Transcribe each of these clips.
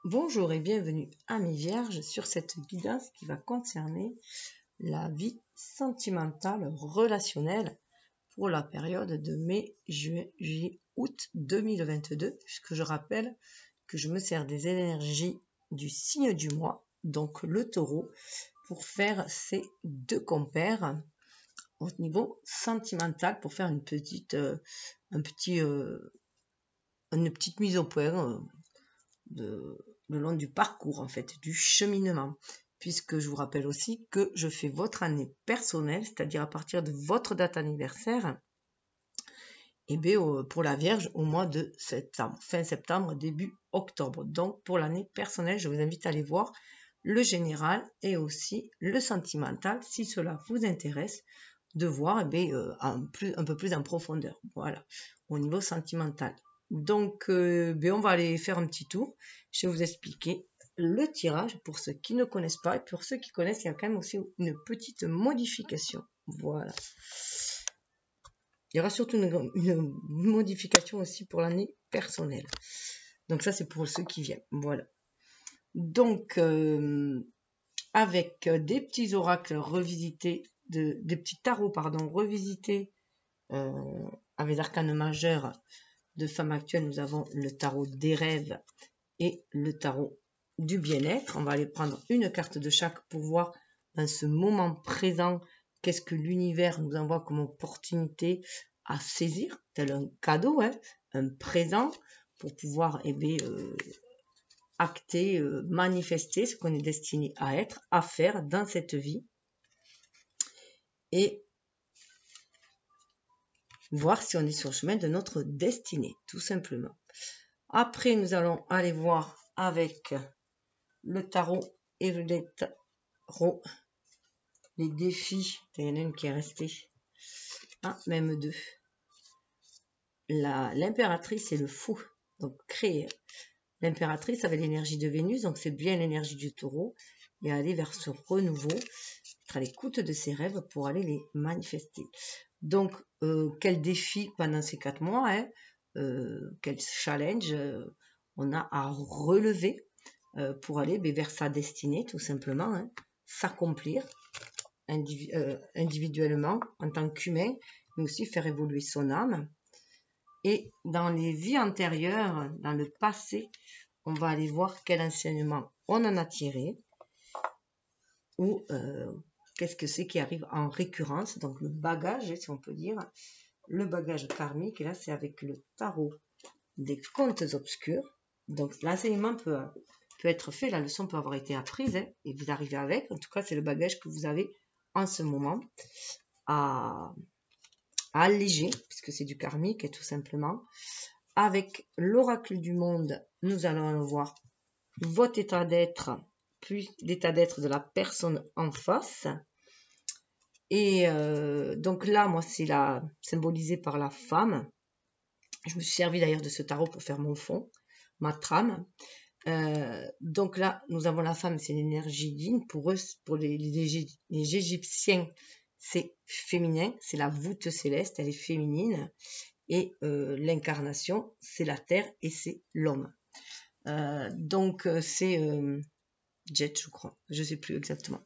Bonjour et bienvenue à mes vierges sur cette guidance qui va concerner la vie sentimentale relationnelle pour la période de mai, juin, juillet, août 2022, puisque je rappelle que je me sers des énergies du signe du mois, donc le taureau, pour faire ces deux compères au niveau sentimental, pour faire une petite mise au point le long du parcours, en fait, du cheminement. Puisque je vous rappelle aussi que je fais votre année personnelle, c'est-à-dire à partir de votre date anniversaire, et bien pour la Vierge au mois de septembre, fin septembre, début octobre. Donc pour l'année personnelle, je vous invite à aller voir le général et aussi le sentimental, si cela vous intéresse, de voir un peu plus en profondeur, voilà, au niveau sentimental. Donc, on va aller faire un petit tour. Je vais vous expliquer le tirage pour ceux qui ne connaissent pas. Et pour ceux qui connaissent, il y a quand même aussi une petite modification. Voilà. Il y aura surtout une modification aussi pour l'année personnelle. Donc ça, c'est pour ceux qui viennent. Voilà. Donc, avec des petits oracles revisités, des petits tarots, pardon, revisités avec l'arcane majeur de femme actuelle, nous avons le tarot des rêves et le tarot du bien-être. On va aller prendre une carte de chaque pour voir dans ce moment présent qu'est-ce que l'univers nous envoie comme opportunité à saisir, tel un cadeau, un présent, pour pouvoir acter, manifester ce qu'on est destiné à être, à faire dans cette vie. Et voir si on est sur le chemin de notre destinée, tout simplement. Après, nous allons aller voir avec le tarot et les tarots les défis. Il y en a une qui est restée. Ah, même deux. L'impératrice et le fou. Donc, créer. L'impératrice avait l'énergie de Vénus, donc c'est bien l'énergie du taureau. Et aller vers ce renouveau, être à l'écoute de ses rêves pour aller les manifester. Donc, quel défi pendant ces 4 mois, quel challenge on a à relever pour aller vers sa destinée, tout simplement, s'accomplir individuellement en tant qu'humain, mais aussi faire évoluer son âme. Et dans les vies antérieures, dans le passé, on va aller voir quel enseignement on en a tiré ou qu'est-ce que c'est qui arrive en récurrence, donc le bagage, si on peut dire, le bagage karmique. Et là, c'est avec le tarot des contes obscurs. Donc, l'enseignement peut être fait, la leçon peut avoir été apprise, et vous arrivez avec. En tout cas, c'est le bagage que vous avez en ce moment à alléger, puisque c'est du karmique, et tout simplement. Avec l'oracle du monde, nous allons voir votre état d'être, puis l'état d'être de la personne en face. Et donc là, moi, c'est symbolisé par la femme. Je me suis servi d'ailleurs de ce tarot pour faire mon fond, ma trame. Donc là, nous avons la femme, c'est l'énergie yin. Pour eux, pour les Égyptiens, c'est féminin, c'est la voûte céleste, elle est féminine. Et l'incarnation, c'est la terre et c'est l'homme. Donc c'est Jet, je crois, je sais plus exactement.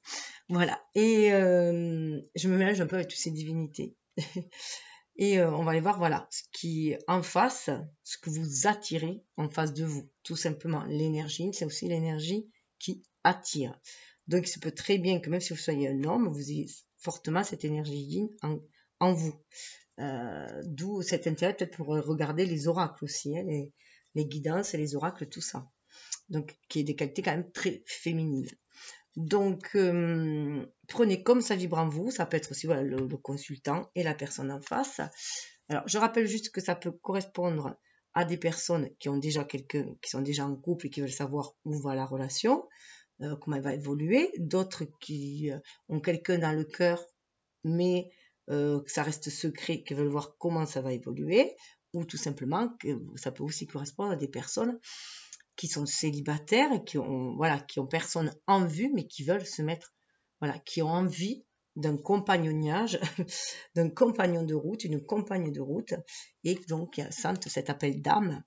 Voilà. Et je me mélange un peu avec toutes ces divinités. Et on va aller voir, voilà, ce qui en face, ce que vous attirez en face de vous. Tout simplement, l'énergie, c'est aussi l'énergie qui attire. Donc, il se peut très bien que même si vous soyez un homme, vous ayez fortement cette énergie yin en vous. D'où cet intérêt peut-être pour regarder les oracles aussi, les guidances et les oracles, tout ça. Donc, qui est des qualités quand même très féminines. Donc, prenez comme ça vibre en vous. Ça peut être aussi voilà, le consultant et la personne en face. Alors, je rappelle juste que ça peut correspondre à des personnes qui ont déjà qui sont déjà en couple et qui veulent savoir où va la relation, comment elle va évoluer. D'autres qui ont quelqu'un dans le cœur, mais que ça reste secret, qui veulent voir comment ça va évoluer. Ou tout simplement, que ça peut aussi correspondre à des personnes qui sont célibataires et qui ont personne en vue, mais qui veulent se mettre, voilà, qui ont envie d'un compagnonnage, d'un compagnon de route, une compagne de route, et donc sentent cet appel d'âme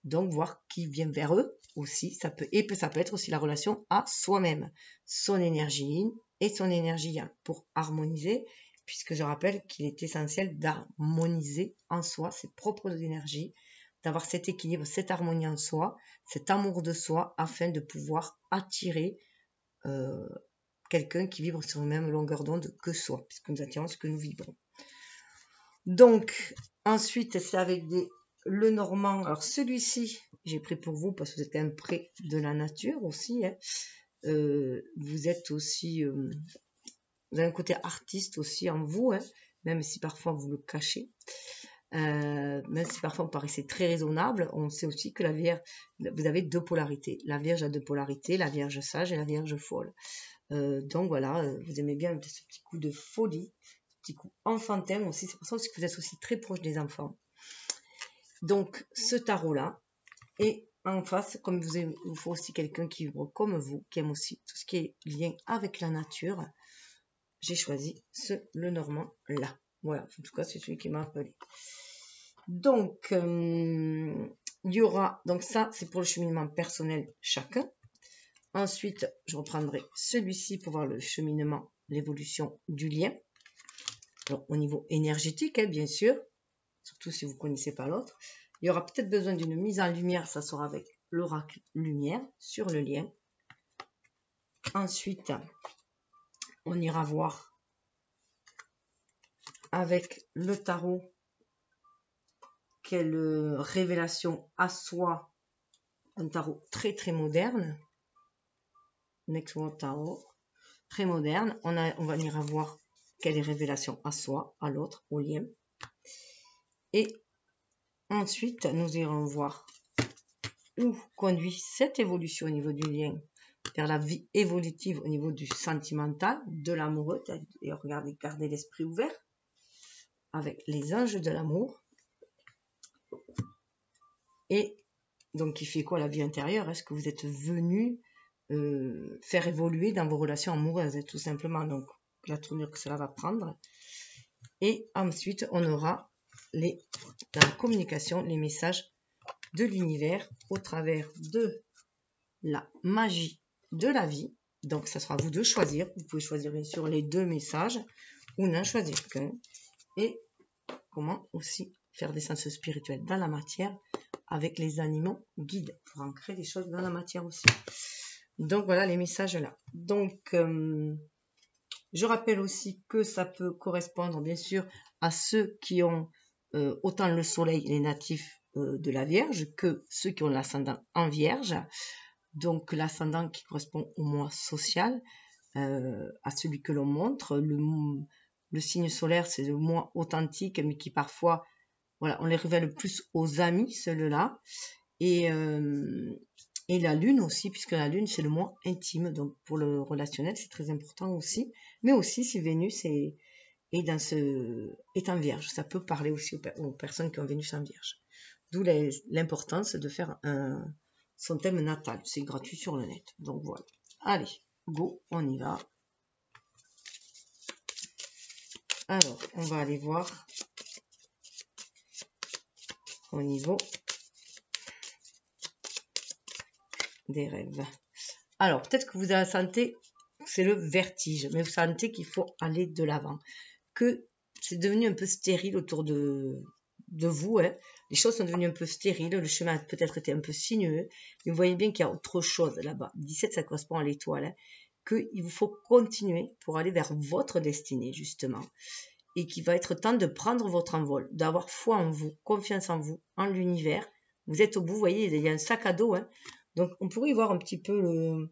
Donc, voir qui vient vers eux aussi. Ça peut être aussi la relation à soi-même. Son énergie yin et son énergie yang pour harmoniser, puisque je rappelle qu'il est essentiel d'harmoniser en soi ses propres énergies, d'avoir cet équilibre, cette harmonie en soi, cet amour de soi, afin de pouvoir attirer quelqu'un qui vibre sur la même longueur d'onde que soi, puisque nous attirons ce que nous vibrons. Donc, ensuite, c'est avec le normand. Alors, celui-ci, j'ai pris pour vous parce que vous êtes quand même près de la nature aussi. Hein. Vous êtes aussi... vous avez un côté artiste aussi en vous, hein, même si parfois vous le cachez. Même si parfois vous paraissez très raisonnable, on sait aussi que la Vierge, vous avez deux polarités. La Vierge a deux polarités, la Vierge sage et la Vierge folle. Donc voilà, vous aimez bien ce petit coup de folie, ce petit coup enfantin aussi. C'est pour ça aussi que vous êtes aussi très proche des enfants. Donc ce tarot-là, et en face, comme il vous faut aussi quelqu'un qui vibre comme vous, qui aime aussi tout ce qui est lien avec la nature, j'ai choisi le normand là. Voilà, en tout cas, c'est celui qui m'a appelé. Donc, il y aura, donc ça, c'est pour le cheminement personnel chacun. Ensuite, je reprendrai celui-ci pour voir le cheminement, l'évolution du lien. Alors, au niveau énergétique, hein, bien sûr, surtout si vous ne connaissez pas l'autre. Il y aura peut-être besoin d'une mise en lumière, ça sera avec l'oracle lumière sur le lien. Ensuite, on ira voir avec le tarot quelle révélation à soi, un tarot très très moderne. Next World Tarot, très moderne. On va venir voir quelle est révélation à soi, à l'autre, au lien. Et ensuite, nous irons voir où conduit cette évolution au niveau du lien vers la vie évolutive au niveau du sentimental, de l'amoureux. Et regardez, gardez l'esprit ouvert avec les anges de l'amour. Et donc, il fait quoi la vie intérieure? Est-ce que vous êtes venu faire évoluer dans vos relations amoureuses, tout simplement? Donc, la tournure que cela va prendre. Et ensuite, on aura dans la communication, les messages de l'univers au travers de la magie de la vie. Donc, ça sera à vous de choisir. Vous pouvez choisir bien sûr les deux messages ou n'en choisir qu'un. Et comment aussi faire des sens spirituels dans la matière avec les animaux guides pour ancrer des choses dans la matière aussi. Donc, voilà les messages là. Donc, je rappelle aussi que ça peut correspondre bien sûr à ceux qui ont autant le soleil, les natifs de la Vierge, que ceux qui ont l'ascendant en Vierge. Donc l'ascendant qui correspond au moi social, à celui que l'on montre. Le signe solaire, c'est le moi authentique, mais qui parfois, voilà, on les révèle plus aux amis, ceux-là. Et la lune aussi, puisque la lune, c'est le moi intime. Donc pour le relationnel, c'est très important aussi. Mais aussi si Vénus est en Vierge. Ça peut parler aussi aux personnes qui ont Vénus en Vierge. D'où l'importance de faire son thème natal. C'est gratuit sur le net. Donc voilà. Allez, go, on y va. Alors, on va aller voir au niveau des rêves. Alors, peut-être que vous sentez, c'est le vertige, mais vous sentez qu'il faut aller de l'avant. Que c'est devenu un peu stérile autour de vous. Hein. Les choses sont devenues un peu stériles. Le chemin a peut-être été un peu sinueux. Mais vous voyez bien qu'il y a autre chose là-bas. 17, ça correspond à l'étoile. Hein, qu'il vous faut continuer pour aller vers votre destinée, justement. Et qu'il va être temps de prendre votre envol, d'avoir foi en vous, confiance en vous, en l'univers. Vous êtes au bout, vous voyez, il y a un sac à dos. Hein. Donc, on pourrait y voir un petit peu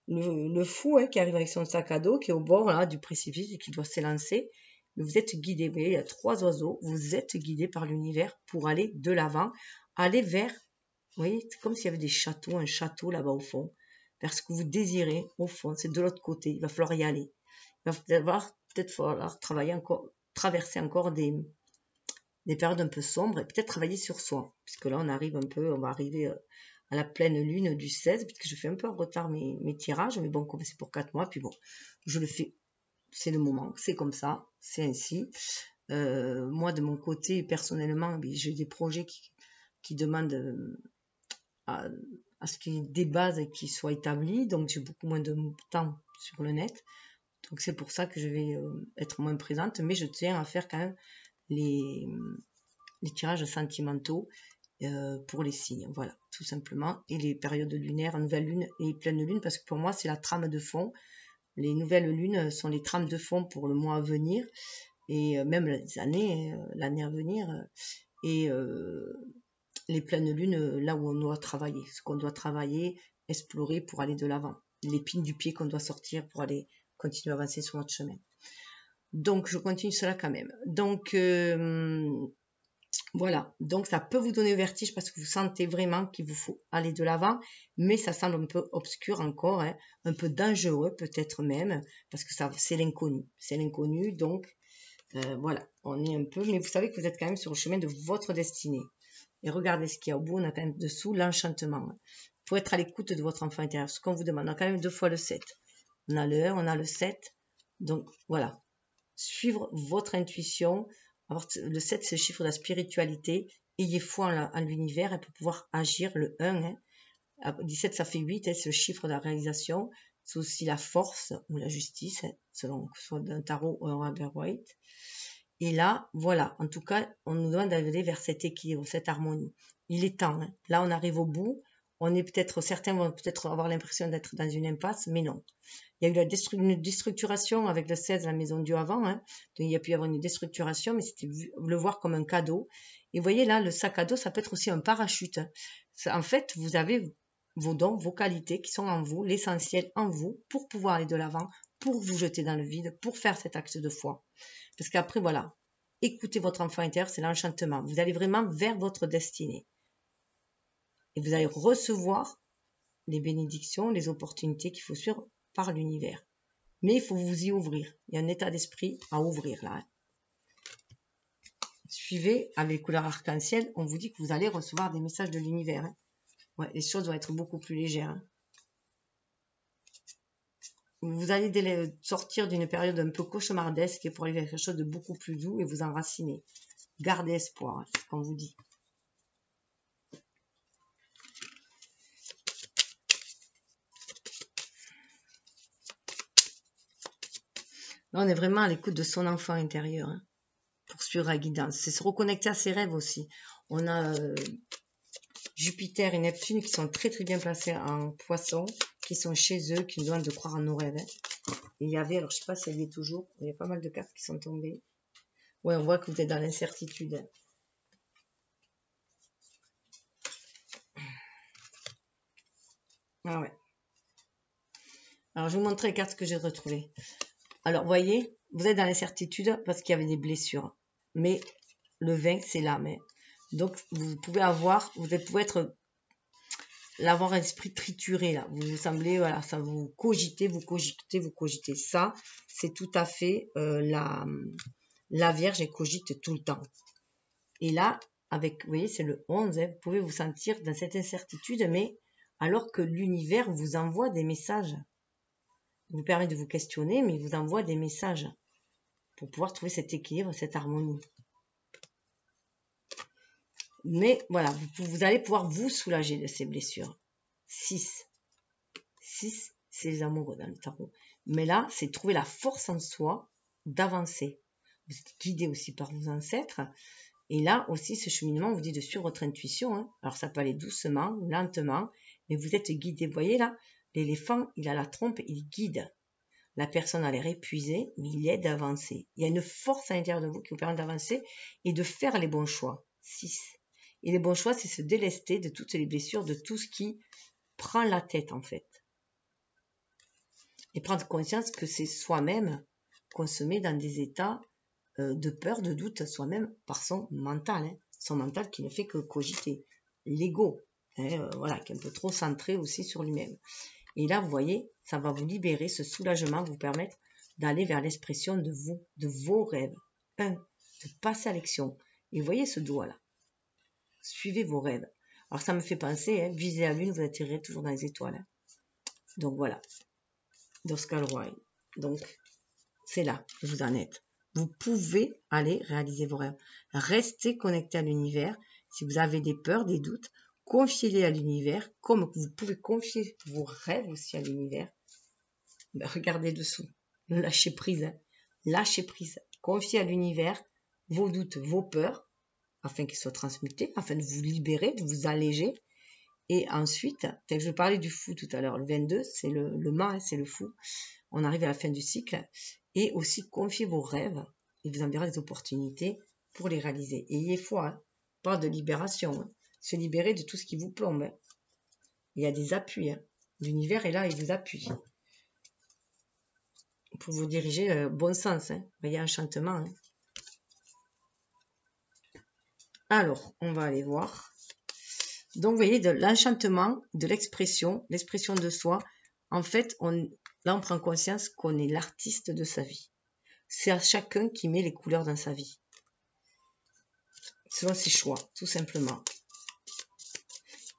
le fou hein, qui arrive avec son sac à dos, qui est au bord là, du précipice et qui doit s'élancer. Mais vous êtes guidé, vous voyez, il y a 3 oiseaux, vous êtes guidé par l'univers pour aller de l'avant, aller vers, vous voyez, c'est comme s'il y avait des châteaux, un château là-bas au fond, vers ce que vous désirez au fond, c'est de l'autre côté, il va falloir y aller. Il va peut-être falloir travailler encore, traverser encore des périodes un peu sombres et peut-être travailler sur soi, puisque là on va arriver à la pleine lune du 16, puisque je fais un peu en retard mes tirages, mais bon, comme c'est pour 4 mois, puis bon, je le fais. C'est le moment, c'est comme ça, c'est ainsi. Moi, de mon côté, personnellement, j'ai des projets qui demandent à ce qu'il y ait des bases qui soient établies. Donc, j'ai beaucoup moins de temps sur le net. Donc, c'est pour ça que je vais être moins présente. Mais je tiens à faire quand même les tirages sentimentaux pour les signes. Voilà, tout simplement. Et les périodes lunaires, nouvelle lune et pleine lune, parce que pour moi, c'est la trame de fond. Les nouvelles lunes sont les trames de fond pour le mois à venir. Et même les années, l'année à venir. Et les pleines lunes, là où on doit travailler, ce qu'on doit travailler, explorer pour aller de l'avant, l'épine du pied qu'on doit sortir pour aller continuer à avancer sur notre chemin. Donc, je continue cela quand même. Donc, voilà. Donc, ça peut vous donner le vertige parce que vous sentez vraiment qu'il vous faut aller de l'avant, mais ça semble un peu obscur encore, hein, un peu dangereux peut-être même, parce que ça, c'est l'inconnu. C'est l'inconnu, donc, voilà, on est un peu, mais vous savez que vous êtes quand même sur le chemin de votre destinée. Et regardez ce qu'il y a au bout, on a quand même dessous l'enchantement. Pour être à l'écoute de votre enfant intérieur, ce qu'on vous demande, on a quand même 2 fois le 7. On a le 1, on a le 7. Donc voilà, suivre votre intuition. Le 7, c'est le chiffre de la spiritualité. Ayez foi en l'univers et pour pouvoir agir. Le 1, hein. 17, ça fait 8, hein, c'est le chiffre de la réalisation. C'est aussi la force ou la justice, hein, selon que ce soit d'un tarot ou un Rider-Waite. Et là, voilà, en tout cas, on nous demande d'aller vers cet équilibre, cette harmonie. Il est temps, hein. Là, on arrive au bout. Certains vont peut-être avoir l'impression d'être dans une impasse, mais non. Il y a eu une déstructuration avec le 16, la maison Dieu avant, hein. Donc, il y a pu y avoir une déstructuration, mais c'était le voir comme un cadeau. Et vous voyez là, le sac à dos, ça peut être aussi un parachute, hein. En fait, vous avez vos dons, vos qualités qui sont en vous, l'essentiel en vous, pour pouvoir aller de l'avant, pour vous jeter dans le vide, pour faire cet acte de foi. Parce qu'après, voilà, écoutez votre enfant intérieur, c'est l'enchantement. Vous allez vraiment vers votre destinée. Et vous allez recevoir les bénédictions, les opportunités qu'il faut suivre par l'univers. Mais il faut vous y ouvrir. Il y a un état d'esprit à ouvrir là. Suivez avec les couleurs arc-en-ciel, on vous dit que vous allez recevoir des messages de l'univers. Hein. Ouais, les choses vont être beaucoup plus légères. Hein. Vous allez sortir d'une période un peu cauchemardesque pour aller vers quelque chose de beaucoup plus doux et vous enraciner. Gardez espoir, hein, c'est ce qu'on vous dit. Là, on est vraiment à l'écoute de son enfant intérieur, hein, pour suivre la guidance. C'est se reconnecter à ses rêves aussi. On a Jupiter et Neptune qui sont très très bien placés en poisson, qui sont chez eux, qui nous demandent de croire en nos rêves. Hein. Et il y avait, alors je ne sais pas si elle y est toujours, il y a pas mal de cartes qui sont tombées. Ouais, on voit que vous êtes dans l'incertitude. Hein. Ah ouais. Alors je vais vous montrer les cartes que j'ai retrouvées. Alors, vous voyez, vous êtes dans l'incertitude parce qu'il y avait des blessures. Mais le 20, c'est l'âme. Hein. Donc, vous pouvez avoir, l'avoir un esprit trituré, là. Vous semblez, voilà, ça vous cogitez. Ça, c'est tout à fait la Vierge, elle cogite tout le temps. Et là, vous voyez, c'est le 11, hein, vous pouvez vous sentir dans cette incertitude, mais alors que l'univers vous envoie des messages. Il vous permet de vous questionner, mais il vous envoie des messages pour pouvoir trouver cet équilibre, cette harmonie. Mais voilà, vous allez pouvoir vous soulager de ces blessures. 6. 6, c'est les amoureux dans le tarot. Mais là, c'est trouver la force en soi d'avancer. Vous êtes guidé aussi par vos ancêtres. Et là aussi, ce cheminement vous dit de suivre votre intuition. Hein. Alors, ça peut aller doucement, lentement, mais vous êtes guidé. Vous voyez là, l'éléphant, il a la trompe, il guide. La personne a l'air épuisée, mais il aide à avancer. Il y a une force à l'intérieur de vous qui vous permet d'avancer et de faire les bons choix. 6. Et les bons choix, c'est se délester de toutes les blessures, de tout ce qui prend la tête en fait. Et prendre conscience que c'est soi-même qu'on se met dans des états de peur, de doute, soi-même par son mental. Hein. Son mental qui ne fait que cogiter. L'ego, hein, voilà, qui est un peu trop centré aussi sur lui-même. Et là, vous voyez, ça va vous libérer, ce soulagement vous permettre d'aller vers l'expression de vous, de vos rêves. 1. De passer à l'action. Et vous voyez ce doigt-là. Suivez vos rêves. Alors, ça me fait penser, hein, visez la lune, vous atterrez toujours dans les étoiles. Hein. Donc, voilà. d'Oscar Wilde. Donc, c'est là que vous en êtes. Vous pouvez aller réaliser vos rêves. Restez connecté à l'univers. Si vous avez des peurs, des doutes, confiez-les à l'univers, comme vous pouvez confier vos rêves aussi à l'univers. Ben, regardez dessous, lâchez prise, hein. Lâchez prise, confiez à l'univers vos doutes, vos peurs, afin qu'ils soient transmutés, afin de vous libérer, de vous alléger. Et ensuite, je parlais du fou tout à l'heure, le 22, c'est le mât, c'est le fou. On arrive à la fin du cycle. Et aussi, confiez vos rêves, et vous en verrez des opportunités pour les réaliser. Et ayez foi, hein. Pas de libération, hein. Se libérer de tout ce qui vous plombe. Hein. Il y a des appuis. Hein. L'univers est là, il vous appuie. Pour vous diriger bon sens. Hein. Il y a enchantement. Hein. Alors, on va aller voir. Donc, vous voyez, de l'enchantement, de l'expression de soi. En fait, là, on prend conscience qu'on est l'artiste de sa vie. C'est à chacun qui met les couleurs dans sa vie. Selon ses choix, tout simplement.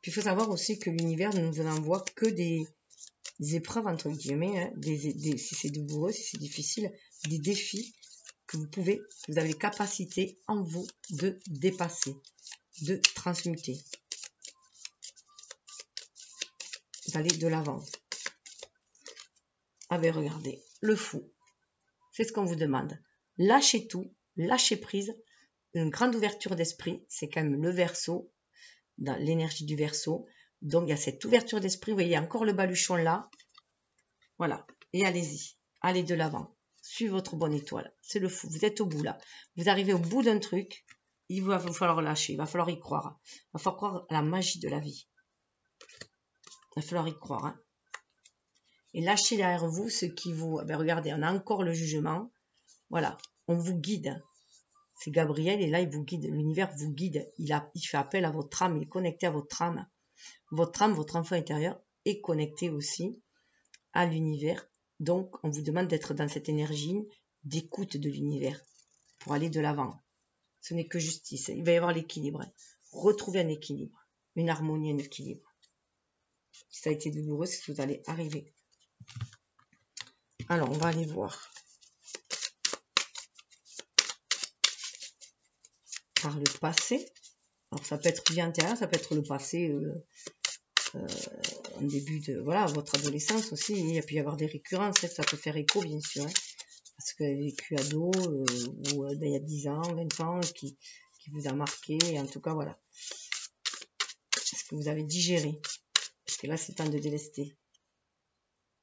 Puis, il faut savoir aussi que l'univers ne nous envoie que des épreuves, entre guillemets, hein, si c'est douloureux, si c'est difficile, des défis que vous avez les capacités en vous de dépasser, de transmuter, d'aller de l'avant. Ah ben regardez, le fou, c'est ce qu'on vous demande. Lâchez tout, lâchez prise, une grande ouverture d'esprit, c'est quand même le Verseau, dans l'énergie du Verseau. Donc il y a cette ouverture d'esprit, vous voyez, il y a encore le baluchon là. Voilà, et allez-y, allez de l'avant. Suivez votre bonne étoile, c'est le fou, vous êtes au bout là. Vous arrivez au bout d'un truc, il va vous falloir lâcher, il va falloir y croire. Il va falloir croire à la magie de la vie. Il va falloir y croire. Hein. Et lâchez derrière vous ce qui vous... Ben regardez, on a encore le jugement. Voilà, on vous guide. C'est Gabriel et là, il vous guide. L'univers vous guide. Il fait appel à votre âme, il est connecté à votre âme. Votre âme, votre enfant intérieur est connecté aussi à l'univers. Donc, on vous demande d'être dans cette énergie d'écoute de l'univers pour aller de l'avant. Ce n'est que justice. Il va y avoir l'équilibre. Retrouvez un équilibre, une harmonie, un équilibre. Si ça a été douloureux, c'est ce que vous allez arriver. Alors, on va aller voir. Par le passé. Alors, ça peut être vie antérieure, ça peut être le passé en début de... Voilà, votre adolescence aussi. Il peut y avoir des récurrences, ça peut faire écho, bien sûr. Hein, parce que vous avez vécu ado, ou il y a 10 ans, 20 ans, qui vous a marqué. Et en tout cas, voilà. Ce que vous avez digéré. Parce que là, c'est temps de délester.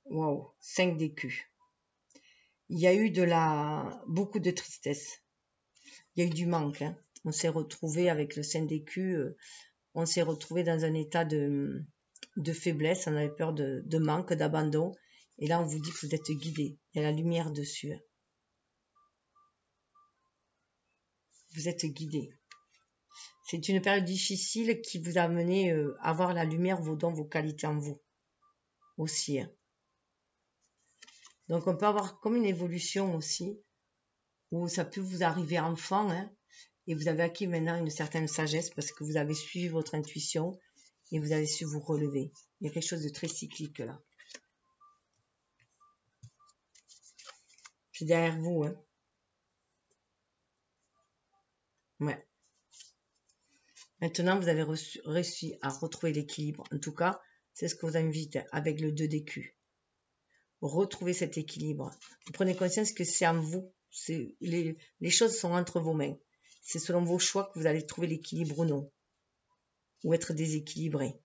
Waouh, 5 d'écus. Il y a eu beaucoup de tristesse. Il y a eu du manque. Hein. On s'est retrouvé avec le 5 d'écus. On s'est retrouvé dans un état de faiblesse. On avait peur de manque, d'abandon. Et là, on vous dit que vous êtes guidé. Il y a la lumière dessus. Vous êtes guidé. C'est une période difficile qui vous a amené à voir la lumière, vos dons, vos qualités en vous. Aussi. Hein. Donc, on peut avoir comme une évolution aussi, où ça peut vous arriver enfant, hein, et vous avez acquis maintenant une certaine sagesse parce que vous avez suivi votre intuition et vous avez su vous relever. Il y a quelque chose de très cyclique là. C'est derrière vous, hein. Ouais. Maintenant, vous avez réussi à retrouver l'équilibre. En tout cas, c'est ce que vous invite avec le 2 d'écus. Retrouvez cet équilibre. Vous prenez conscience que c'est en vous. Les choses sont entre vos mains. C'est selon vos choix que vous allez trouver l'équilibre ou non. Ou être déséquilibré.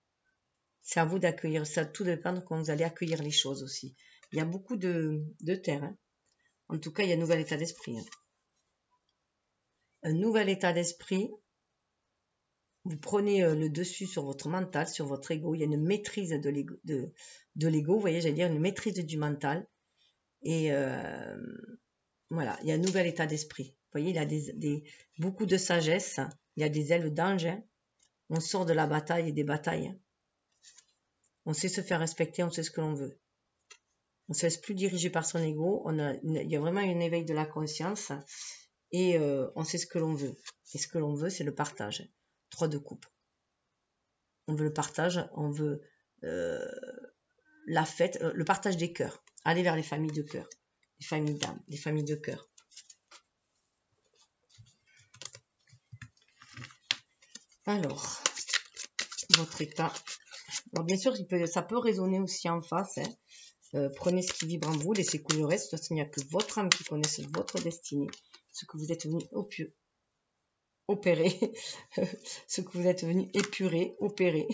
C'est à vous d'accueillir ça. Tout dépend de comment vous allez accueillir les choses aussi. Il y a beaucoup de terre. Hein. En tout cas, il y a un nouvel état d'esprit. Hein. Un nouvel état d'esprit. Vous prenez le dessus sur votre mental, sur votre ego. Il y a une maîtrise de l'ego. Vous voyez, j'allais dire une maîtrise du mental. Et voilà, il y a un nouvel état d'esprit. Vous voyez, il y a beaucoup de sagesse. Il y a des ailes d'ange. Hein. On sort de la bataille et des batailles. Hein. On sait se faire respecter, on sait ce que l'on veut. On ne se laisse plus diriger par son ego. Il y a vraiment un éveil de la conscience. Et on sait ce que l'on veut. Et ce que l'on veut, c'est le partage. 3 de coupe. On veut le partage, on veut la fête, le partage des cœurs. Aller vers les familles de cœur. Les familles d'âme, les familles de cœur. Alors, votre état. Alors bien sûr, ça peut résonner aussi en face. Prenez ce qui vibre en vous, laissez couler le reste. De toute façon, il n'y a que votre âme qui connaisse votre destinée, ce que vous êtes venu opérer, ce que vous êtes venu épurer, opérer,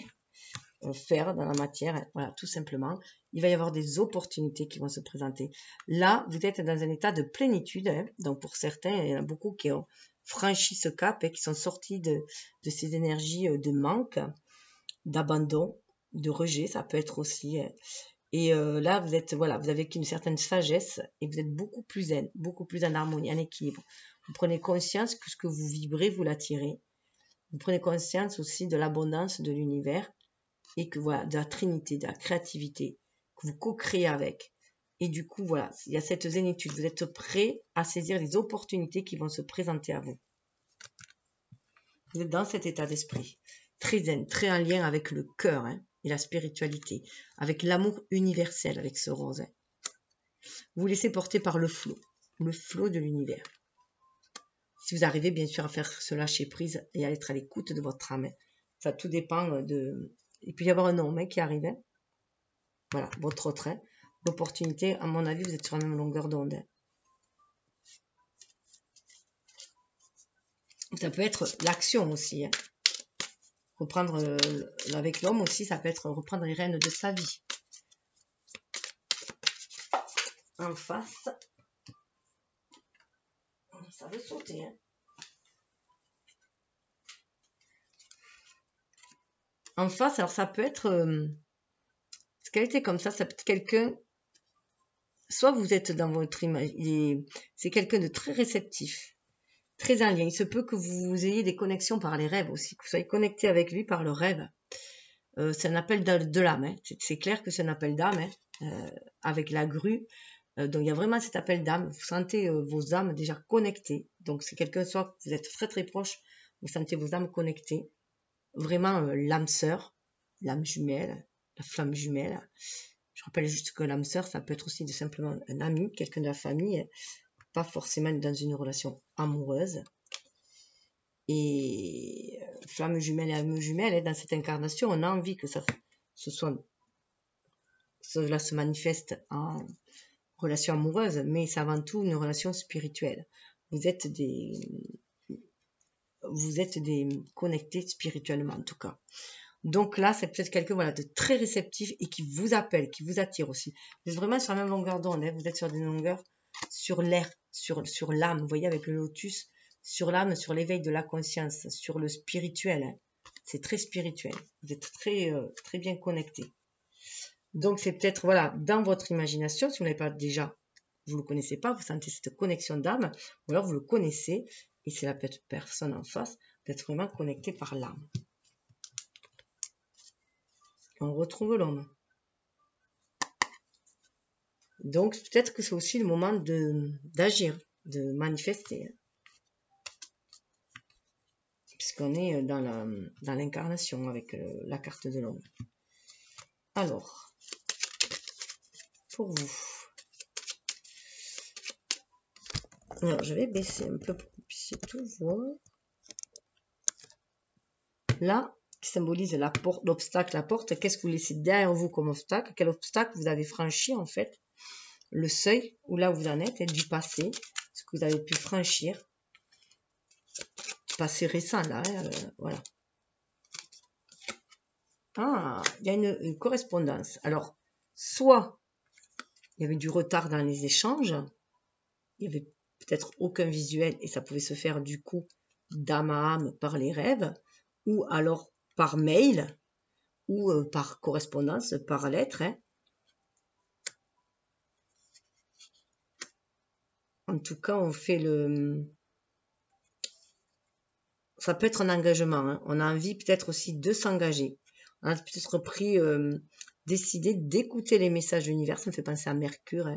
faire dans la matière. Voilà, tout simplement. Il va y avoir des opportunités qui vont se présenter. Là, vous êtes dans un état de plénitude. Donc pour certains, il y en a beaucoup qui ont franchi ce cap et qui sont sortis de ces énergies de manque, d'abandon, de rejet. Ça peut être aussi... Et là, vous êtes, voilà, vous avez une certaine sagesse et vous êtes beaucoup plus zen, beaucoup plus en harmonie, en équilibre. Vous prenez conscience que ce que vous vibrez, vous l'attirez. Vous prenez conscience aussi de l'abondance de l'univers et que voilà, de la trinité, de la créativité que vous co-créez avec. Et du coup, voilà, il y a cette zénitude. Vous êtes prêt à saisir les opportunités qui vont se présenter à vous. Vous êtes dans cet état d'esprit, très zen, très en lien avec le cœur, et la spiritualité, avec l'amour universel, avec ce rose. Vous vous laissez porter par le flot de l'univers. Si vous arrivez bien sûr à faire ce lâcher prise et à être à l'écoute de votre âme, ça tout dépend de... Il peut y avoir un homme qui arrive. Voilà, votre trait. L'opportunité, à mon avis, vous êtes sur la même longueur d'onde. Ça peut être l'action aussi. Reprendre avec l'homme aussi, ça peut être reprendre les rênes de sa vie. En face, ça veut sauter. En face, alors ça peut être qualité comme ça peut être quelqu'un, soit vous êtes dans votre image, c'est quelqu'un de très réceptif, très en lien. Il se peut que vous ayez des connexions par les rêves aussi, que vous soyez connecté avec lui par le rêve. C'est un appel de l'âme. C'est clair que c'est un appel d'âme avec la grue. Donc il y a vraiment cet appel d'âme. Vous sentez vos âmes déjà connectées. Donc c'est quelqu'un, soit vous êtes très très proche, vous sentez vos âmes connectées. Vraiment l'âme sœur, l'âme jumelle, la flamme jumelle. Je rappelle juste que l'âme sœur, ça peut être aussi simplement un ami, quelqu'un de la famille, pas forcément dans une relation amoureuse. Et flamme jumelle et âme jumelle, dans cette incarnation, on a envie que cela se manifeste en relation amoureuse, mais c'est avant tout une relation spirituelle. Vous êtes des connectés spirituellement en tout cas. Donc là, c'est peut-être quelqu'un de très réceptif et qui vous appelle, qui vous attire aussi. Vous êtes vraiment sur la même longueur d'onde, vous êtes sur des longueurs, sur l'air, sur l'âme, vous voyez, avec le lotus, sur l'âme, sur l'éveil de la conscience, sur le spirituel. C'est très spirituel. Vous êtes très, très bien connecté. Donc c'est peut-être, dans votre imagination, si vous ne l'avez pas déjà, vous ne le connaissez pas, vous sentez cette connexion d'âme, ou alors vous le connaissez, et c'est la personne en face, d'être vraiment connecté par l'âme. On retrouve l'homme. Donc, peut-être que c'est aussi le moment d'agir, de manifester. Puisqu'on est dans l'incarnation avec la carte de l'homme. Alors, pour vous. Alors, je vais baisser un peu pour que vous puissiez tout voir. Là, qui symbolise la porte, l'obstacle, la porte. Qu'est-ce que vous laissez derrière vous comme obstacle? Quel obstacle vous avez franchi en fait? Le seuil, où là où vous en êtes, est du passé, ce que vous avez pu franchir. Passé récent là, voilà. Ah, il y a une correspondance. Alors, soit il y avait du retard dans les échanges, il y avait peut-être aucun visuel et ça pouvait se faire du coup d'âme à âme par les rêves, ou alors par mail, ou par correspondance, par lettre. En tout cas, on fait ça peut être un engagement. On a envie peut-être aussi de s'engager. On a peut-être décidé d'écouter les messages de l'univers. Ça me fait penser à Mercure,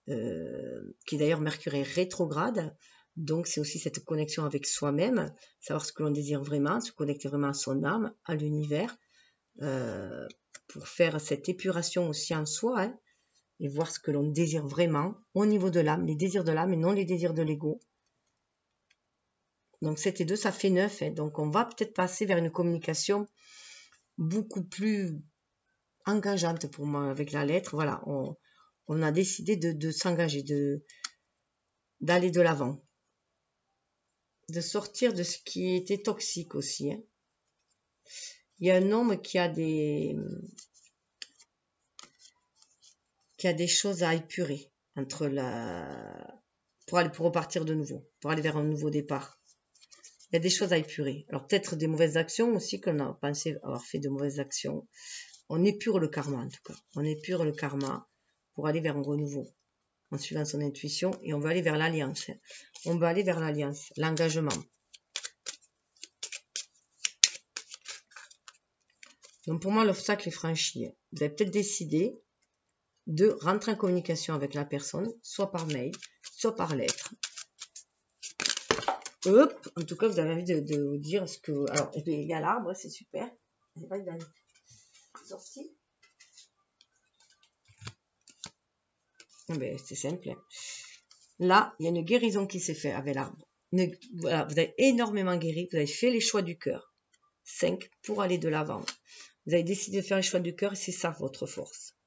qui d'ailleurs Mercure est rétrograde. Donc c'est aussi cette connexion avec soi-même, savoir ce que l'on désire vraiment, se connecter vraiment à son âme, à l'univers, pour faire cette épuration aussi en soi, et voir ce que l'on désire vraiment au niveau de l'âme, les désirs de l'âme et non les désirs de l'ego. Donc 7 et 2, ça fait 9. Donc on va peut-être passer vers une communication beaucoup plus engageante pour moi avec la lettre. Voilà, on a décidé de s'engager, d'aller de l'avant, de sortir de ce qui était toxique aussi. Hein. Il y a un homme qui a des choses à épurer pour repartir de nouveau, pour aller vers un nouveau départ. Il y a des choses à épurer. Alors peut-être des mauvaises actions aussi, qu'on a pensé avoir fait de mauvaises actions. On épure le karma en tout cas. On épure le karma pour aller vers un renouveau en suivant son intuition, et on va aller vers l'alliance. On va aller vers l'alliance, l'engagement. Donc pour moi, l'obstacle est franchi. Vous avez peut-être décidé de rentrer en communication avec la personne, soit par mail, soit par lettre. Hop, en tout cas, vous avez envie de vous dire ce que... Alors, il y a l'arbre, c'est super. C'est pas une sortie. Ben, c'est simple. Là, il y a une guérison qui s'est faite avec l'arbre. Voilà, vous avez énormément guéri, vous avez fait les choix du cœur. 5 pour aller de l'avant. Vous avez décidé de faire les choix du cœur et c'est ça votre force.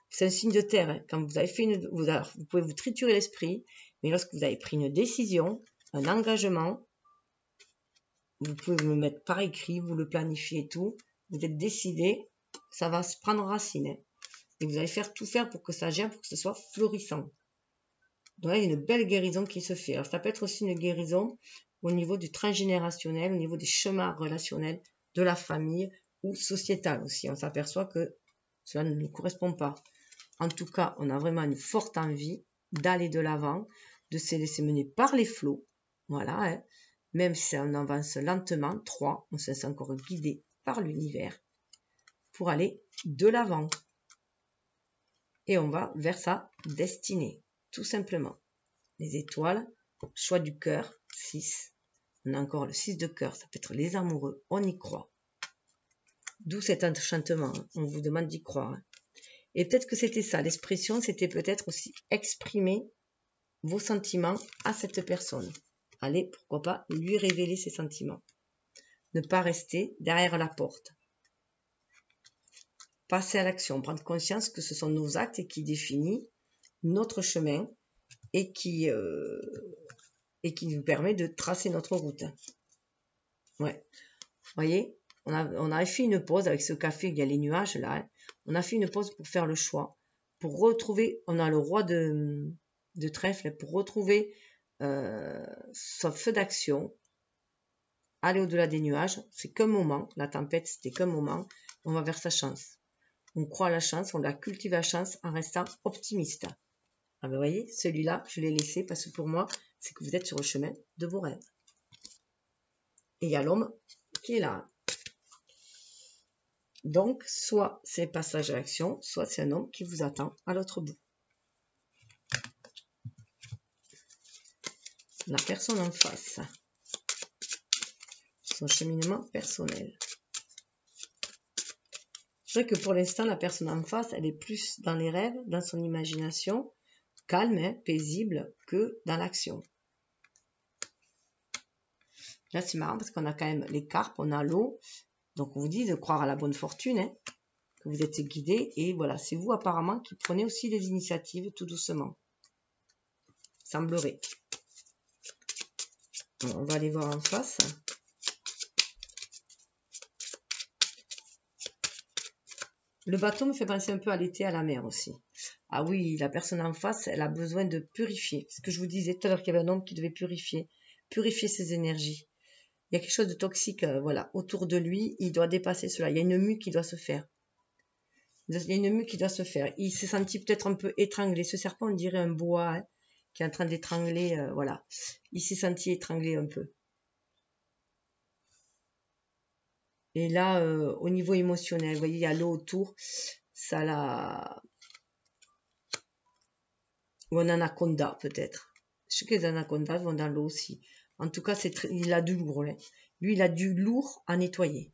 C'est un signe de terre. Hein. Quand vous avez fait vous pouvez vous triturer l'esprit, mais lorsque vous avez pris une décision, un engagement, vous pouvez me mettre par écrit, vous le planifiez et tout, vous êtes décidé, ça va se prendre racine. Hein. Et vous allez tout faire pour que ça germe, pour que ce soit florissant. Donc là, il y a une belle guérison qui se fait. Alors, ça peut être aussi une guérison au niveau du transgénérationnel, au niveau des chemins relationnels de la famille ou sociétal aussi. On s'aperçoit que cela ne nous correspond pas. En tout cas, on a vraiment une forte envie d'aller de l'avant, de se laisser mener par les flots. Voilà, hein. Même si on avance lentement, 3, on se laisse encore guidé par l'univers pour aller de l'avant. Et on va vers sa destinée, tout simplement. Les étoiles, choix du cœur, 6. On a encore le 6 de cœur, ça peut être les amoureux, on y croit. D'où cet enchantement, on vous demande d'y croire. Et peut-être que c'était ça, l'expression, c'était peut-être aussi exprimer vos sentiments à cette personne. Allez, pourquoi pas lui révéler ses sentiments. Ne pas rester derrière la porte. Passer à l'action, prendre conscience que ce sont nos actes qui définissent notre chemin et qui nous permet de tracer notre route. Ouais. Vous voyez, on a fait une pause avec ce café, il y a les nuages là. Hein. On a fait une pause pour faire le choix. Pour retrouver, on a le roi de trèfle, pour retrouver son feu d'action, aller au-delà des nuages, c'est qu'un moment, la tempête c'était qu'un moment, on va vers sa chance. On croit à la chance, on la cultive la chance en restant optimiste. Ah ben vous voyez, celui-là, je l'ai laissé parce que pour moi, c'est que vous êtes sur le chemin de vos rêves. Et il y a l'homme qui est là. Donc, soit c'est passage à l'action, soit c'est un homme qui vous attend à l'autre bout. La personne en face. Son cheminement personnel. C'est vrai que pour l'instant, la personne en face, elle est plus dans les rêves, dans son imagination, calme, hein, paisible, que dans l'action. Là, c'est marrant parce qu'on a quand même les carpes, on a l'eau. Donc, on vous dit de croire à la bonne fortune, hein, que vous êtes guidé. Et voilà, c'est vous apparemment qui prenez aussi des initiatives tout doucement. Semblerait. Alors, on va aller voir en face. Le bateau me fait penser un peu à l'été, à la mer aussi. Ah oui, la personne en face, elle a besoin de purifier. Ce que je vous disais tout à l'heure qu'il y avait un homme qui devait purifier ses énergies. Il y a quelque chose de toxique, voilà, autour de lui, il doit dépasser cela. Il y a une mue qui doit se faire. Il y a une mue qui doit se faire. Il s'est senti peut-être un peu étranglé. Ce serpent, on dirait un boa hein, qui est en train d'étrangler, voilà. Il s'est senti étranglé un peu. Et là, au niveau émotionnel, vous voyez, il y a l'eau autour. Ça l'a... Ou un anaconda, peut-être. Je sais que les anacondas vont dans l'eau aussi. En tout cas, il a du lourd. Hein. Lui, il a du lourd à nettoyer.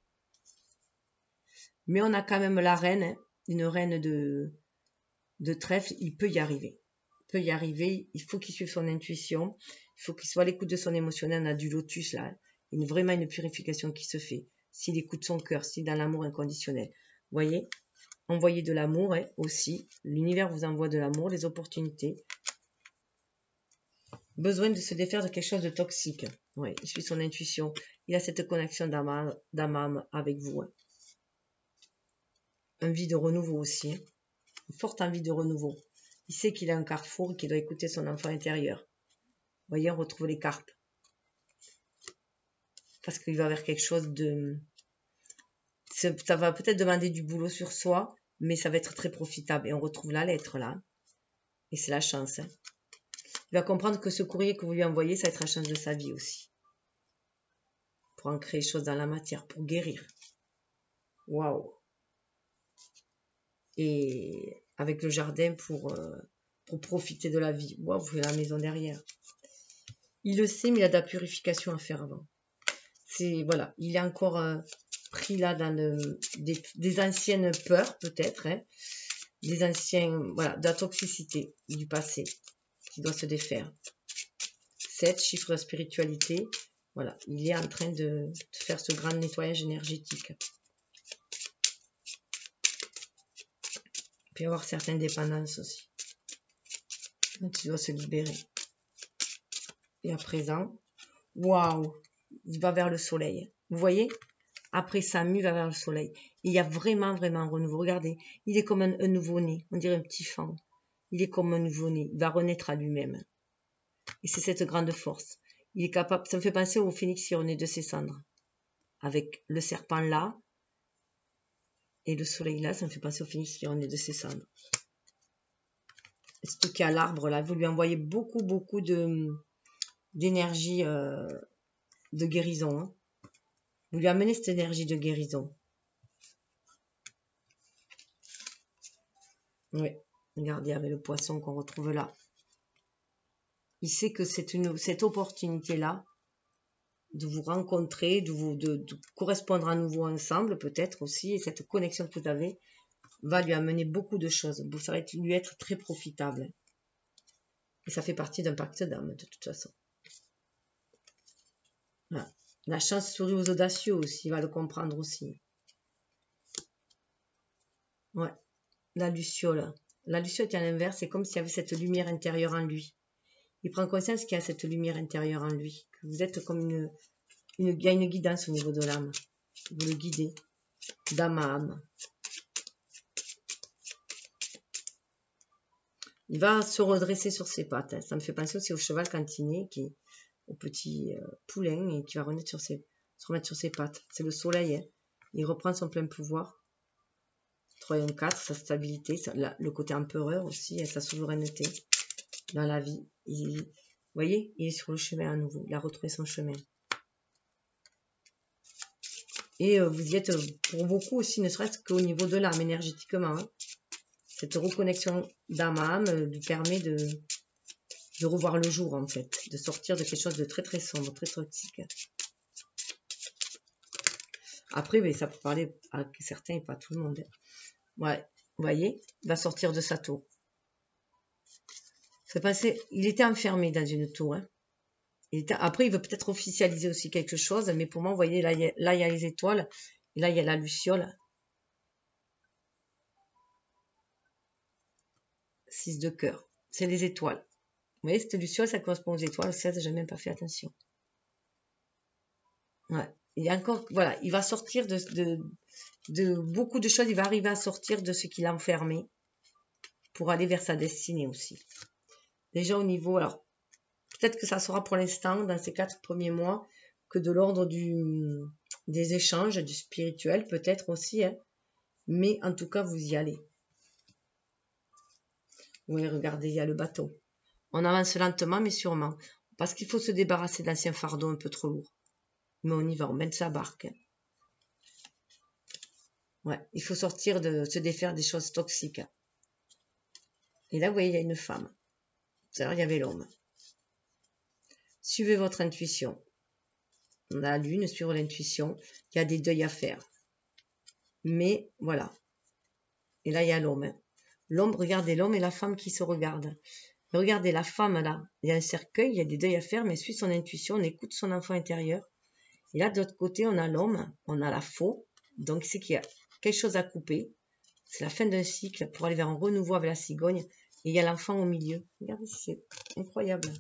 Mais on a quand même la reine, hein, une reine de trèfle. Il peut y arriver. Il peut y arriver. Il faut qu'il suive son intuition. Il faut qu'il soit à l'écoute de son émotionnel. On a du lotus là. Hein. Vraiment une purification qui se fait. s'il écoute son cœur, s'il est dans l'amour inconditionnel. Vous voyez, envoyer de l'amour aussi. L'univers vous envoie de l'amour, des opportunités. Besoin de se défaire de quelque chose de toxique. Oui, il suit son intuition. Il a cette connexion d'âme avec vous. Hein. Envie de renouveau aussi. Hein. Une forte envie de renouveau. Il sait qu'il a un carrefour et qu'il doit écouter son enfant intérieur. Vous voyez, on retrouve les cartes. Parce qu'il va vers quelque chose de... Ça va peut-être demander du boulot sur soi, mais ça va être très profitable. Et on retrouve la lettre là. Et c'est la chance. Hein. Il va comprendre que ce courrier que vous lui envoyez, ça va être la chance de sa vie aussi. Pour ancrer les choses dans la matière, pour guérir. Waouh! Et avec le jardin pour profiter de la vie. Waouh, vous voyez la maison derrière. Il le sait, mais il a de la purification à faire avant. Voilà, il est encore pris là dans des anciennes peurs, peut-être. Hein, des anciens, voilà, de la toxicité du passé qui doit se défaire. 7, chiffre de spiritualité. Voilà, il est en train de faire ce grand nettoyage énergétique. Il peut y avoir certaines dépendances aussi. Donc, il doit se libérer. Et à présent, waouh, il va vers le soleil. Vous voyez? Après sa mue, il va vers le soleil. Il y a vraiment, vraiment un renouveau. Regardez, il est comme un nouveau-né. On dirait un petit fan. Il est comme un nouveau-né. Il va renaître à lui-même. Et c'est cette grande force. Il est capable, ça me fait penser au phénix qui renaît de ses cendres. Avec le serpent là, et le soleil là, ça me fait penser au phénix qui renaît de ses cendres. Surtout qu'il y a l'arbre là, vous lui envoyez beaucoup, beaucoup d'énergie de guérison. Hein. Vous lui amenez cette énergie de guérison. Oui, regardez avec le poisson qu'on retrouve là. Il sait que cette opportunité-là, de vous rencontrer, de correspondre à nouveau ensemble, peut-être aussi, et cette connexion que vous avez, va lui amener beaucoup de choses. Ça va lui être très profitable. Et ça fait partie d'un pacte d'âme, de toute façon. Voilà. La chance sourit aux audacieux aussi, il va le comprendre aussi. Ouais. La luciole. La luciole est à l'inverse, c'est comme s'il y avait cette lumière intérieure en lui. Il prend conscience qu'il y a cette lumière intérieure en lui. Que vous êtes comme il y a une guidance au niveau de l'âme. Vous le guidez d'âme à âme. Il va se redresser sur ses pattes. Hein. Ça me fait penser aussi au cheval cantiné, au petit poulain, et qui va remettre se remettre sur ses pattes. C'est le soleil. Hein. Il reprend son plein pouvoir. 3 et 4, sa stabilité, le côté empereur aussi, et sa souveraineté dans la vie. Vous voyez, il est sur le chemin à nouveau. Il a retrouvé son chemin. Et vous y êtes pour beaucoup aussi, ne serait-ce qu'au niveau de l'âme, énergétiquement. Hein. Cette reconnexion d'âme à âme lui permet de revoir le jour, en fait. De sortir de quelque chose de très très sombre, très toxique. Après, mais ça peut parler à certains et pas à tout le monde. Ouais, vous voyez, il va sortir de sa tour. Il était enfermé dans une tour. Hein. Après, il veut peut-être officialiser aussi quelque chose, mais pour moi, vous voyez, là, il y a les étoiles, et là, il y a la luciole. 6 de cœur, c'est les étoiles. Vous voyez, cette luciole, ça correspond aux étoiles. 16, j'ai même pas fait attention. Ouais. Et encore, voilà, il va sortir de beaucoup de choses. Il va arriver à sortir de ce qu'il a enfermé pour aller vers sa destinée aussi. Déjà au niveau, alors, peut-être que ça sera pour l'instant, dans ces 4 premiers mois, que de l'ordre des échanges, du spirituel, peut-être aussi. Hein. Mais en tout cas, vous y allez. Oui, regardez, il y a le bateau. On avance lentement, mais sûrement. Parce qu'il faut se débarrasser d'anciens fardeaux un peu trop lourds. Mais on y va, on mène sa barque. Ouais, il faut se défaire des choses toxiques. Et là, vous voyez, il y a une femme. C'est-à-dire, il y avait l'homme. Suivez votre intuition. On a la lune, suivre l'intuition. Il y a des deuils à faire. Mais, voilà. Et là, il y a l'homme. L'homme, regardez l'homme et la femme qui se regardent. Regardez la femme, là. Il y a un cercueil, il y a des deuils à faire, mais elle suit son intuition, on écoute son enfant intérieur. Et là, de l'autre côté, on a l'homme, on a la faux. Donc, c'est qu'il y a quelque chose à couper. C'est la fin d'un cycle pour aller vers un renouveau avec la cigogne. Et il y a l'enfant au milieu. Regardez, c'est incroyable.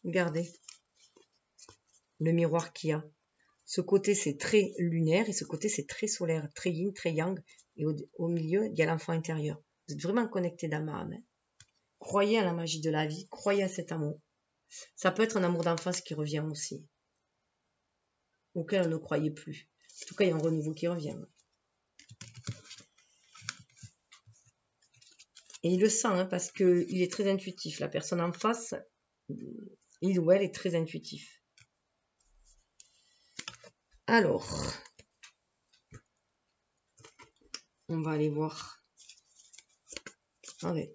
Regardez le miroir qu'il y a. Ce côté, c'est très lunaire et ce côté, c'est très solaire, très yin, très yang. Et au milieu, il y a l'enfant intérieur. Vous êtes vraiment connecté d'âme à âme. Croyez à la magie de la vie, croyez à cet amour. Ça peut être un amour d'enfance qui revient aussi, auquel on ne croyait plus. En tout cas, il y a un renouveau qui revient. Et il le sent, hein, parce qu'il est très intuitif. La personne en face, il ou elle est très intuitif. Alors, on va aller voir. Allez,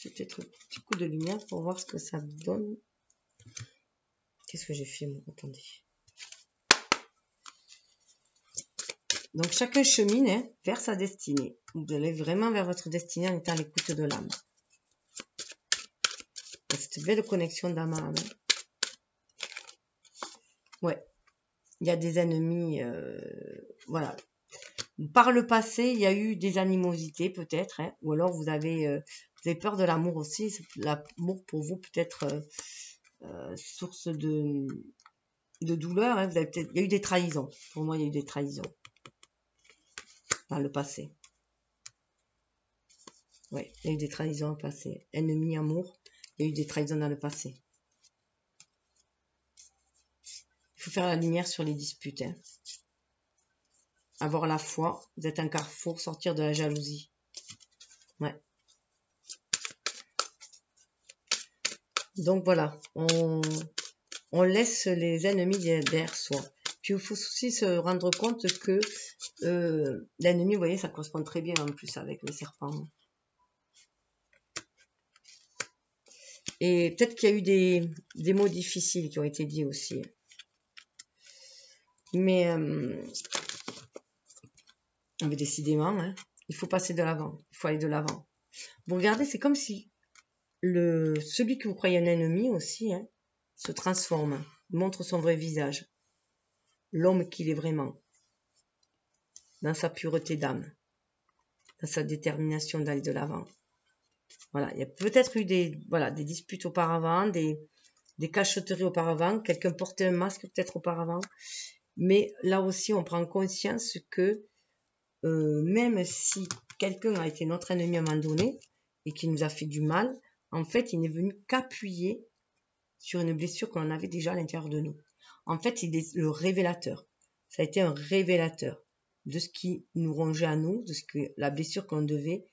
peut-être un petit coup de lumière pour voir ce que ça donne. Qu'est-ce que j'ai fait, moi? Attendez. Donc, chacun chemine vers sa destinée. Vous allez vraiment vers votre destinée en étant à l'écoute de l'âme. Cette belle connexion d'âme à âme. Ouais. Il y a des ennemis. Voilà. Par le passé, il y a eu des animosités peut-être. Hein, ou alors vous avez peur de l'amour aussi. L'amour pour vous peut être source de douleur. Hein, il y a eu des trahisons. Pour moi, il y a eu des trahisons. Dans le passé. Ouais, il y a eu des trahisons dans le passé. Ennemi, amour, il y a eu des trahisons dans le passé. Il faut faire la lumière sur les disputes. Hein. Avoir la foi, vous êtes un carrefour, sortir de la jalousie. Ouais. Donc voilà, on laisse les ennemis derrière soi. Puis il faut aussi se rendre compte que l'ennemi, vous voyez, ça correspond très bien en plus avec le serpent. Et peut-être qu'il y a eu des mots difficiles qui ont été dits aussi. Mais décidément, hein, il faut passer de l'avant. Il faut aller de l'avant. Vous regardez, c'est comme si celui que vous croyez un ennemi aussi hein, se transforme, montre son vrai visage. L'homme qu'il est vraiment. Dans sa pureté d'âme. Dans sa détermination d'aller de l'avant. Voilà, il y a peut-être eu des disputes auparavant, des cachotteries auparavant, quelqu'un portait un masque peut-être auparavant, mais là aussi on prend conscience que même si quelqu'un a été notre ennemi à un moment donné et qui nous a fait du mal, en fait il n'est venu qu'appuyer sur une blessure qu'on avait déjà à l'intérieur de nous. En fait, il est le révélateur. Ça a été un révélateur de ce qui nous rongeait à nous, de la blessure qu'on devait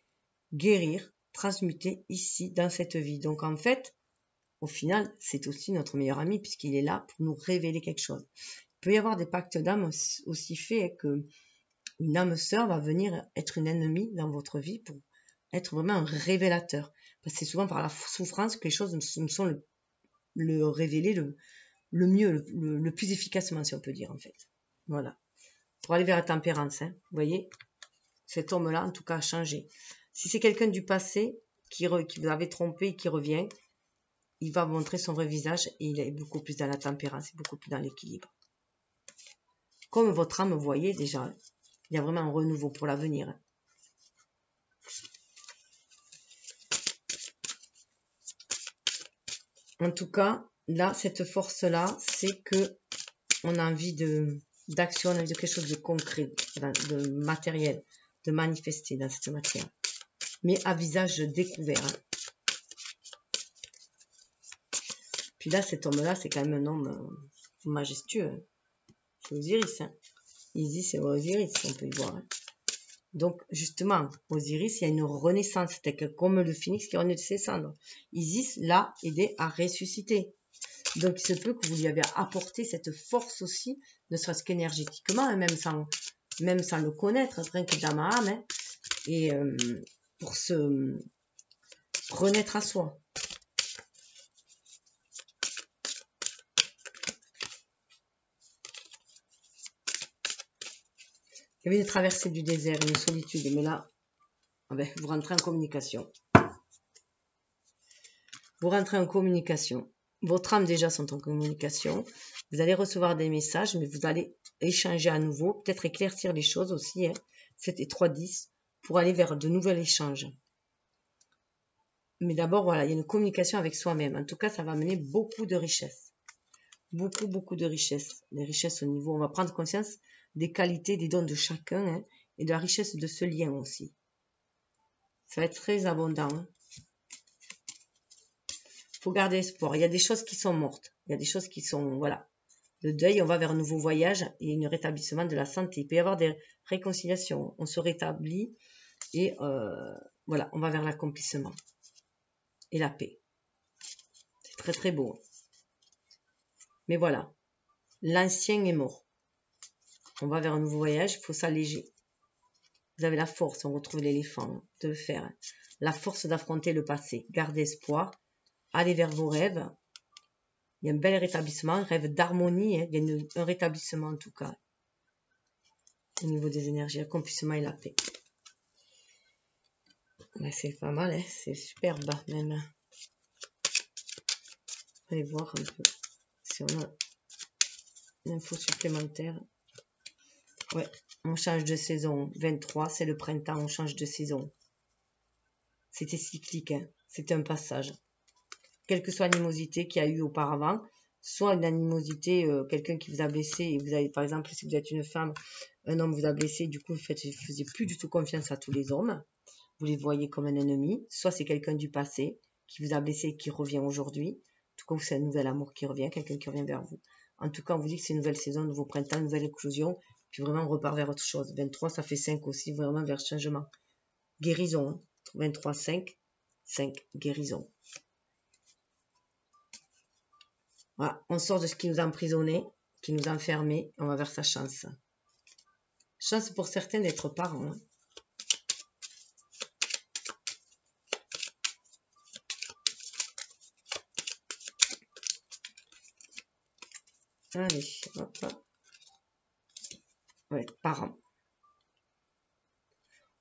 guérir, transmuter ici, dans cette vie. Donc en fait, au final, c'est aussi notre meilleur ami puisqu'il est là pour nous révéler quelque chose. Il peut y avoir des pactes d'âme aussi faits que une âme sœur va venir être une ennemie dans votre vie pour être vraiment un révélateur. Parce que c'est souvent par la souffrance que les choses nous sont le révéler le mieux, le plus efficacement, si on peut dire, en fait. Voilà. Pour aller vers la tempérance, hein. Vous voyez, cet homme-là, en tout cas, a changé. Si c'est quelqu'un du passé qui vous avait trompé et qui revient, il va montrer son vrai visage et il est beaucoup plus dans la tempérance, beaucoup plus dans l'équilibre. Comme votre âme, vous voyez déjà, il y a vraiment un renouveau pour l'avenir. En tout cas, là, cette force-là, c'est que on a envie d'action, on a envie de quelque chose de concret, de matériel, de manifester dans cette matière. Mais à visage découvert. Hein. Puis là, cet homme-là, c'est quand même un homme majestueux. C'est Osiris. Hein. Isis, c'est Osiris, on peut y voir. Hein. Donc, justement, Osiris, il y a une renaissance. C'était comme le phénix qui renaît de ses cendres. Isis l'a aidé à ressusciter. Donc, il se peut que vous lui avez apporté cette force aussi, ne serait-ce qu'énergétiquement, hein, même sans le connaître, rien que d'âme à âme, hein, et pour se renaître à soi. Il y avait une traversée du désert, une solitude, mais là, vous rentrez en communication. Vous rentrez en communication. votre âme déjà sont en communication. Vous allez recevoir des messages, mais vous allez échanger à nouveau, peut-être éclaircir les choses aussi, hein, 7 et 3, 10, pour aller vers de nouveaux échanges. Mais d'abord, voilà, il y a une communication avec soi-même. En tout cas, ça va amener beaucoup de richesses. Beaucoup de richesses. Des richesses au niveau, on va prendre conscience des qualités, des dons de chacun, hein, et de la richesse de ce lien aussi. Ça va être très abondant. Hein. Faut garder espoir. Il y a des choses qui sont mortes. Il y a des choses qui sont, voilà. Le deuil, on va vers un nouveau voyage et un rétablissement de la santé. Il peut y avoir des réconciliations. On se rétablit et voilà, on va vers l'accomplissement et la paix. C'est très très beau. Mais voilà, l'ancien est mort. On va vers un nouveau voyage, il faut s'alléger. Vous avez la force, on retrouve l'éléphant, de le faire. La force d'affronter le passé. Gardez espoir. Allez vers vos rêves. Il y a un bel rétablissement, un rêve d'harmonie. Hein. Il y a un rétablissement en tout cas. Au niveau des énergies, l'accomplissement et la paix. C'est pas mal, hein. C'est superbe même. Allez voir un peu si on a une info supplémentaire. Ouais, on change de saison. 23, c'est le printemps, on change de saison. C'était cyclique, hein. C'était un passage. Quelle que soit l'animosité qu'il y a eu auparavant, soit une animosité, quelqu'un qui vous a blessé, et vous avez, par exemple, si vous êtes une femme, un homme vous a blessé, du coup, vous ne faisiez plus du tout confiance à tous les hommes. Vous les voyez comme un ennemi. Soit c'est quelqu'un du passé qui vous a blessé et qui revient aujourd'hui. En tout cas, c'est un nouvel amour qui revient, quelqu'un qui revient vers vous. En tout cas, on vous dit que c'est une nouvelle saison, nouveau printemps, nouvelle éclosion. Puis vraiment, on repart vers autre chose. 23, ça fait 5 aussi, vraiment vers changement. Guérison. Hein. 23, 5. 5, guérison. Voilà, on sort de ce qui nous a emprisonnés, qui nous a enfermés, on va vers sa chance. Chance pour certains d'être parents. Hein. Allez, hop, hop. Ouais, parents.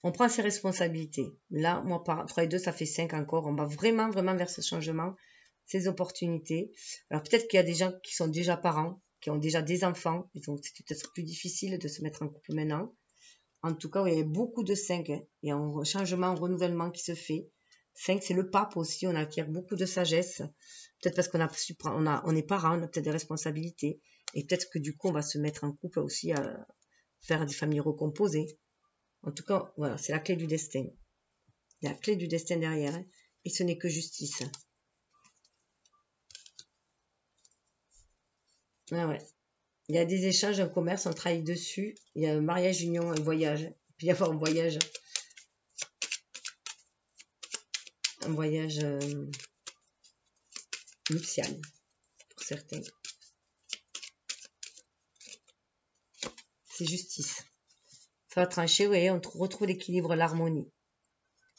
On prend ses responsabilités. Là, moi, 3 et 2, ça fait 5 encore. On va vraiment vers ce changement, ces opportunités. Alors, peut-être qu'il y a des gens qui sont déjà parents, qui ont déjà des enfants. Et donc, c'est peut-être plus difficile de se mettre en couple maintenant. En tout cas, il y a beaucoup de 5. Hein. Il y a un changement, un renouvellement qui se fait. 5, c'est le pape aussi. On acquiert beaucoup de sagesse. Peut-être parce on est parents, on a peut-être des responsabilités. Et peut-être que du coup, on va se mettre en couple aussi à faire des familles recomposées. En tout cas, voilà, c'est la clé du destin. Il y a la clé du destin derrière. Hein, et ce n'est que justice. Ah ouais. Il y a des échanges, un commerce, on travaille dessus. Il y a un mariage, union, un voyage. Il peut y avoir un voyage. Un voyage nuptial pour certains. C'est justice. Ça va trancher, vous voyez, on retrouve l'équilibre, l'harmonie.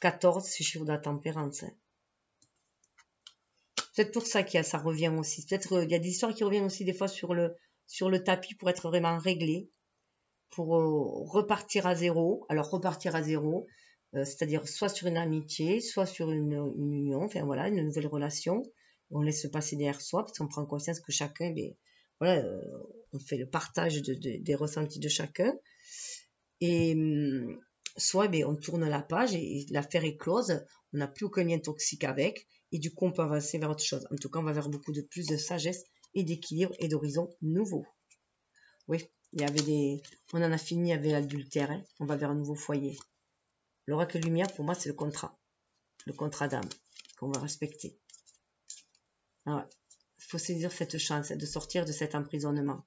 14, c'est le chiffre de la tempérance. Hein. Peut-être pour ça ça revient aussi. Peut-être il y a des histoires qui reviennent aussi des fois sur le tapis pour être vraiment réglé, pour repartir à zéro. Alors repartir à zéro, c'est-à-dire soit sur une amitié, soit sur une union, enfin voilà, une nouvelle relation. On laisse se passer derrière soi parce qu'on prend conscience que chacun, voilà, on fait le partage des ressentis de chacun. Et soit on tourne la page et l'affaire est close, on n'a plus aucun lien toxique avec, et du coup on peut avancer vers autre chose. En tout cas, on va vers beaucoup de plus de sagesse et d'équilibre et d'horizons nouveaux. Oui, on en a fini avec l'adultère, hein. On va vers un nouveau foyer. L'oracle lumière, pour moi, c'est le contrat d'âme qu'on va respecter. Il faut saisir cette chance de sortir de cet emprisonnement.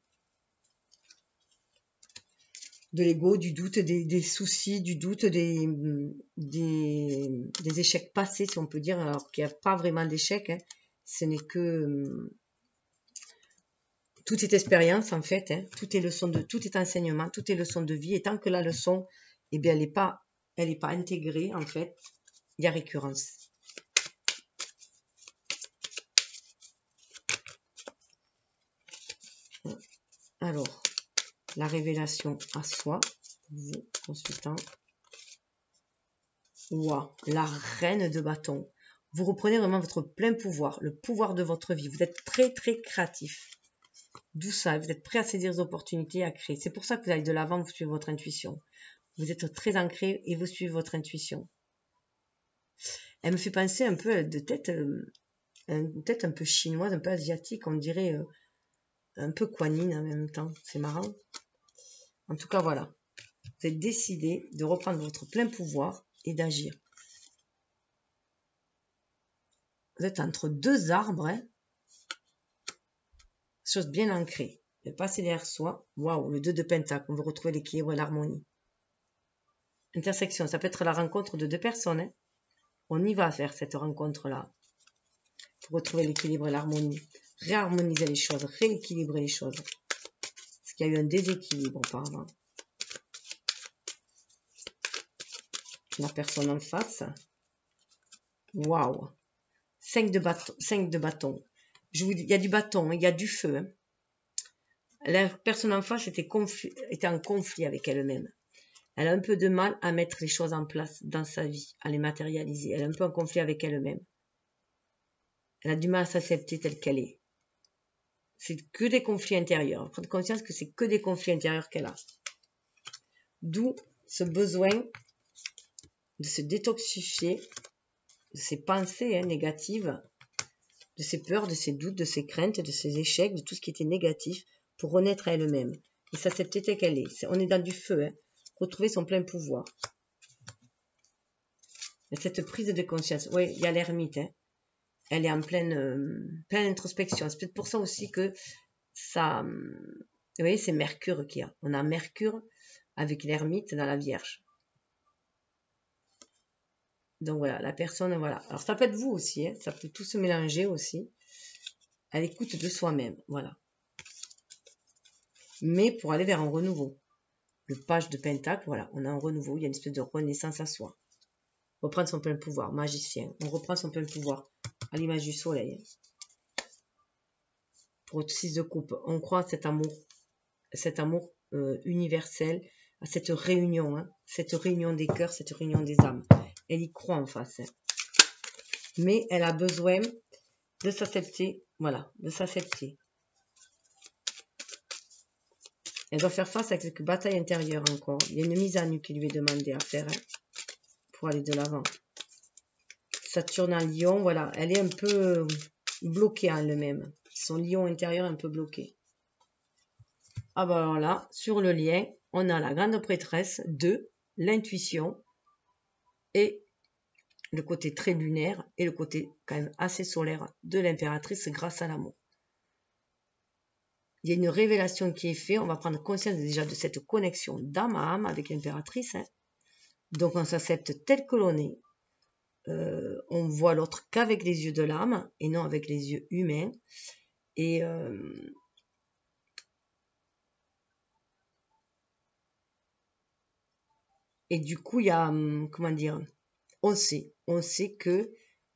De l'ego, du doute, des soucis, du doute, des échecs passés, si on peut dire, alors qu'il n'y a pas vraiment d'échecs. Hein. Ce n'est que tout est expérience en fait. Hein. Tout est enseignement, tout est leçon de vie. Et tant que la leçon, elle n'est pas intégrée en fait, il y a récurrence. Alors, la révélation à soi, vous, consultant. Ouah, la reine de bâton. Vous reprenez vraiment votre plein pouvoir, le pouvoir de votre vie. Vous êtes très, très créatif. D'où ça, vous êtes prêt à saisir les opportunités, à créer. C'est pour ça que vous allez de l'avant, vous suivez votre intuition. Vous êtes très ancré et vous suivez votre intuition. Elle me fait penser un peu de tête, une tête un peu chinoise, un peu asiatique, on dirait un peu Kuan Yin en même temps. C'est marrant. En tout cas, voilà. Vous êtes décidé de reprendre votre plein pouvoir et d'agir. Vous êtes entre deux arbres, hein. Chose bien ancrée. Le passer derrière soi. Waouh, le 2 de pentacle. On veut retrouver l'équilibre et l'harmonie. Intersection, ça peut être la rencontre de deux personnes. Hein. On y va faire cette rencontre-là. Pour retrouver l'équilibre et l'harmonie. Réharmoniser les choses, rééquilibrer les choses. Parce qu'il y a eu un déséquilibre auparavant. La personne en face. Waouh. 5 de bâton. Je vous dis, il y a du bâton, il y a du feu. Hein. La personne en face était en conflit avec elle-même. Elle a un peu de mal à mettre les choses en place dans sa vie, à les matérialiser. Elle est un peu en conflit avec elle-même. Elle a du mal à s'accepter telle qu'elle est. C'est que des conflits intérieurs. Prendre conscience que c'est que des conflits intérieurs qu'elle a. D'où ce besoin de se détoxifier de ses pensées négatives, de ses peurs, de ses doutes, de ses craintes, de ses échecs, de tout ce qui était négatif pour renaître à elle-même et s'accepter telle qu'elle est. On est dans du feu, hein. Retrouver son plein pouvoir. Et cette prise de conscience. Oui, il y a l'ermite. Hein. Elle est en pleine introspection. C'est peut-être pour ça aussi que ça... Vous voyez, c'est Mercure qu'il y a. On a Mercure avec l'ermite dans la Vierge. Donc voilà, la personne, voilà. Alors ça peut être vous aussi, hein. Ça peut tout se mélanger aussi. À l'écoute de soi-même, voilà. Mais pour aller vers un renouveau. Le page de Pentacle, voilà, on a un renouveau, il y a une espèce de renaissance à soi. Reprendre son plein pouvoir, magicien. On reprend son plein pouvoir à l'image du soleil. Pour 6 de coupe, on croit à cet amour universel, à cette réunion des cœurs, cette réunion des âmes. Elle y croit en face. Hein. Mais elle a besoin de s'accepter, voilà, de s'accepter. Elle doit faire face à quelques batailles intérieures encore. Il y a une mise à nu qui lui est demandée à faire hein, pour aller de l'avant. Saturne en Lion, voilà, elle est un peu bloquée en elle-même. Son lion intérieur est un peu bloqué. Ah ben alors là, sur le lien, on a la grande prêtresse de l'intuition et le côté très lunaire et le côté quand même assez solaire de l'impératrice grâce à l'amour. Il y a une révélation qui est faite, on va prendre conscience déjà de cette connexion d'âme à âme avec l'impératrice. Hein. Donc on s'accepte tel que l'on est. On voit l'autre qu'avec les yeux de l'âme et non avec les yeux humains. Et du coup, il y a, comment dire, on sait que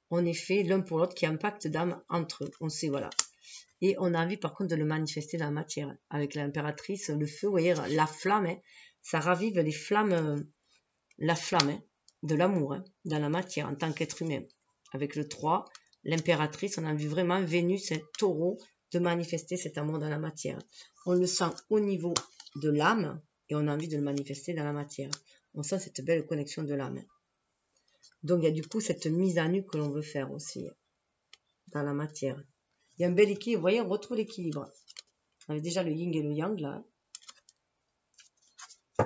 on est fait l'un pour l'autre, qu'il y a un pacte d'âme entre eux. On sait, voilà. Et on a envie par contre de le manifester dans la matière. Avec l'impératrice, le feu, vous voyez, la flamme, hein, ça ravive les flammes, la flamme hein, de l'amour hein, dans la matière en tant qu'être humain. Avec le 3, l'impératrice, on a vu vraiment Vénus, un taureau, de manifester cet amour dans la matière. On le sent au niveau de l'âme et on a envie de le manifester dans la matière. On sent cette belle connexion de l'âme. Donc il y a du coup cette mise à nu que l'on veut faire aussi dans la matière. Il y a un bel équilibre, vous voyez, on retrouve l'équilibre. On avait déjà le yin et le yang là.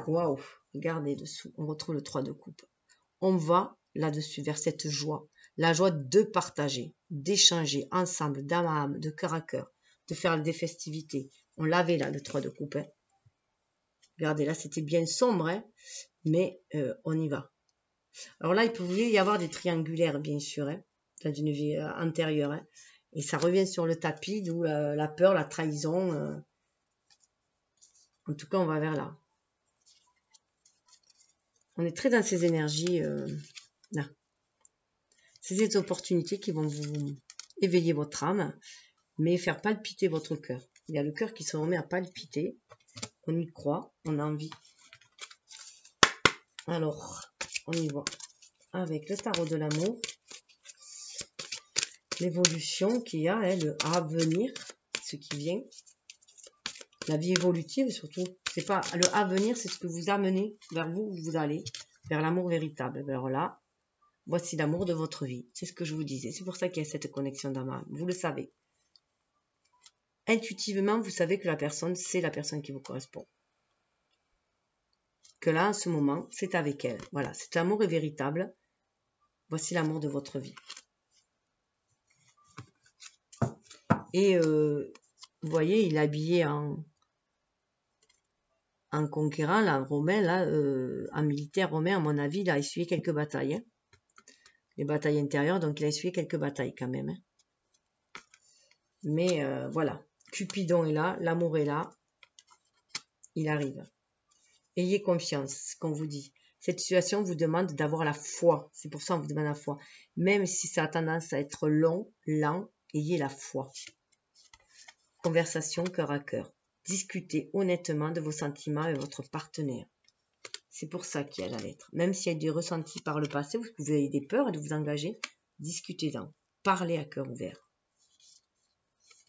Waouh, regardez dessous, on retrouve le 3 de coupe. On va là-dessus vers cette joie. La joie de partager, d'échanger ensemble, d'âme à âme, de cœur à cœur, de faire des festivités. On l'avait là, le 3 de coupe. Hein. Regardez, là, c'était bien sombre, hein, mais on y va. Alors là, il pouvait y avoir des triangulaires, bien sûr, hein, dans une vie antérieure. Hein, et ça revient sur le tapis, d'où la peur, la trahison. En tout cas, on va vers là. On est très dans ces énergies là. Ces opportunités qui vont vous éveiller votre âme, mais faire palpiter votre cœur. Il y a le cœur qui se remet à palpiter. On y croit, on a envie. Alors, on y va avec le tarot de l'amour. l'évolution qu'il y a, hein, le avenir, ce qui vient. La vie évolutive surtout. C'est pas le avenir, c'est ce que vous amenez vers vous où vous allez, vers l'amour véritable. Alors là, voici l'amour de votre vie. C'est ce que je vous disais. C'est pour ça qu'il y a cette connexion d'âme. Vous le savez. Intuitivement, vous savez que la personne, c'est la personne qui vous correspond. Que là, en ce moment, c'est avec elle. Voilà, cet amour est véritable. Voici l'amour de votre vie. Et vous voyez, il est habillé en conquérant, là, romain, là, en militaire romain, à mon avis, il a essuyé quelques batailles. Hein. Les batailles intérieures, donc il a essuyé quelques batailles quand même. Hein. Mais voilà, Cupidon est là, l'amour est là, il arrive. Ayez confiance, ce qu'on vous dit. Cette situation vous demande d'avoir la foi. C'est pour ça qu'on vous demande la foi. Même si ça a tendance à être long, lent, ayez la foi. Conversation cœur à cœur. Discutez honnêtement de vos sentiments avec votre partenaire. C'est pour ça qu'il y a la lettre. Même s'il y a des ressentis par le passé, vous avez des peurs et de vous engager, discutez-en. Parlez à cœur ouvert.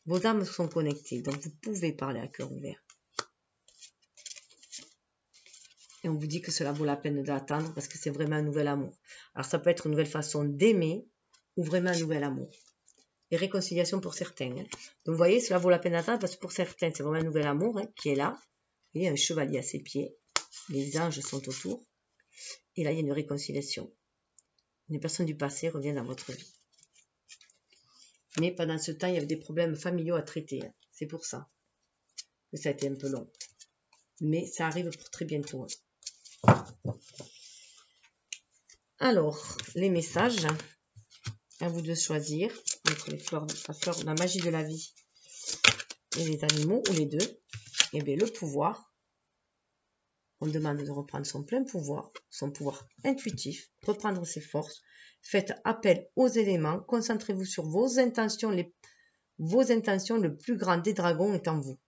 Vos âmes sont connectées, donc vous pouvez parler à cœur ouvert. Et on vous dit que cela vaut la peine d'attendre parce que c'est vraiment un nouvel amour. Alors ça peut être une nouvelle façon d'aimer ou vraiment un nouvel amour. Et réconciliation pour certains. Hein. Donc vous voyez, cela vaut la peine d'attendre parce que pour certains, c'est vraiment un nouvel amour hein, qui est là. Il y a un chevalier à ses pieds. Les anges sont autour. Et là, il y a une réconciliation. Une personne du passé revient dans votre vie. Mais pendant ce temps, il y avait des problèmes familiaux à traiter. Hein. C'est pour ça que ça a été un peu long. Mais ça arrive pour très bientôt. Alors, les messages. À vous de choisir entre les fleurs, la magie de la vie et les animaux, ou les deux. Et bien, le pouvoir. On demande de reprendre son plein pouvoir, son pouvoir intuitif, reprendre ses forces. Faites appel aux éléments, concentrez-vous sur vos intentions, le plus grand des dragons est en vous.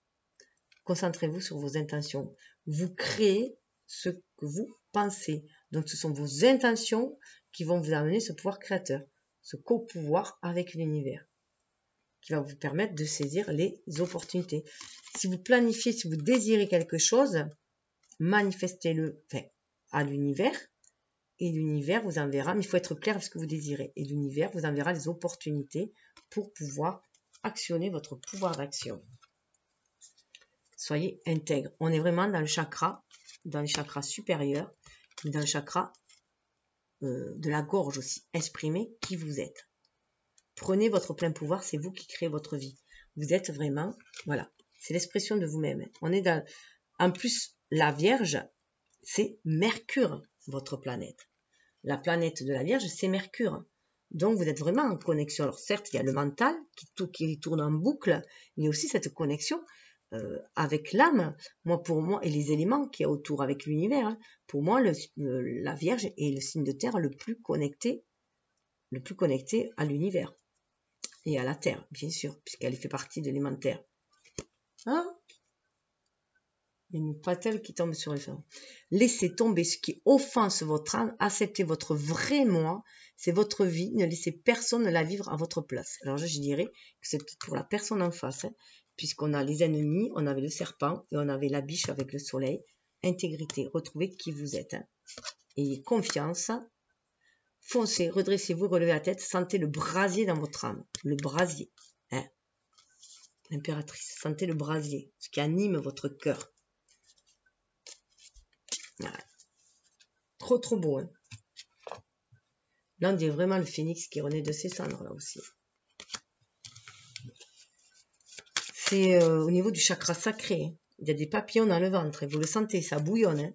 Concentrez-vous sur vos intentions. Vous créez ce que vous pensez. Donc, ce sont vos intentions qui vont vous amener ce pouvoir créateur, ce co-pouvoir avec l'univers, qui va vous permettre de saisir les opportunités. Si vous planifiez, si vous désirez quelque chose, manifestez-le à l'univers et l'univers vous enverra, mais il faut être clair avec ce que vous désirez, et l'univers vous enverra les opportunités pour pouvoir actionner votre pouvoir d'action. Soyez intègre. On est vraiment dans le chakra supérieur, dans le chakra de la gorge aussi. Exprimez qui vous êtes. Prenez votre plein pouvoir, c'est vous qui créez votre vie. Vous êtes vraiment, voilà, c'est l'expression de vous-même. On est dans, en plus, la Vierge, c'est Mercure, votre planète. La planète de la Vierge, c'est Mercure. Donc, vous êtes vraiment en connexion. Alors, certes, il y a le mental qui tourne en boucle, mais aussi cette connexion avec l'âme, pour moi, et les éléments qu'il y a autour avec l'univers. Hein. Pour moi, la Vierge est le signe de terre le plus connecté à l'univers. Et à la terre, bien sûr, puisqu'elle fait partie de l'élémentaire. Hein? Il y a une patelle qui tombe sur les femmes. Laissez tomber ce qui offense votre âme, acceptez votre vrai moi, c'est votre vie, ne laissez personne la vivre à votre place. Alors je dirais que c'est pour la personne en face, hein, puisqu'on a les ennemis, on avait le serpent et on avait la biche avec le soleil. Intégrité, retrouvez qui vous êtes. Hein. Ayez confiance, foncez, redressez-vous, relevez la tête, sentez le brasier dans votre âme, le brasier. Hein. L'impératrice, sentez le brasier, ce qui anime votre cœur. Voilà. Trop beau. Hein. Là, on dirait vraiment le phénix qui renaît de ses cendres, là aussi. C'est au niveau du chakra sacré. Hein. Il y a des papillons dans le ventre. Et vous le sentez, ça bouillonne. Hein.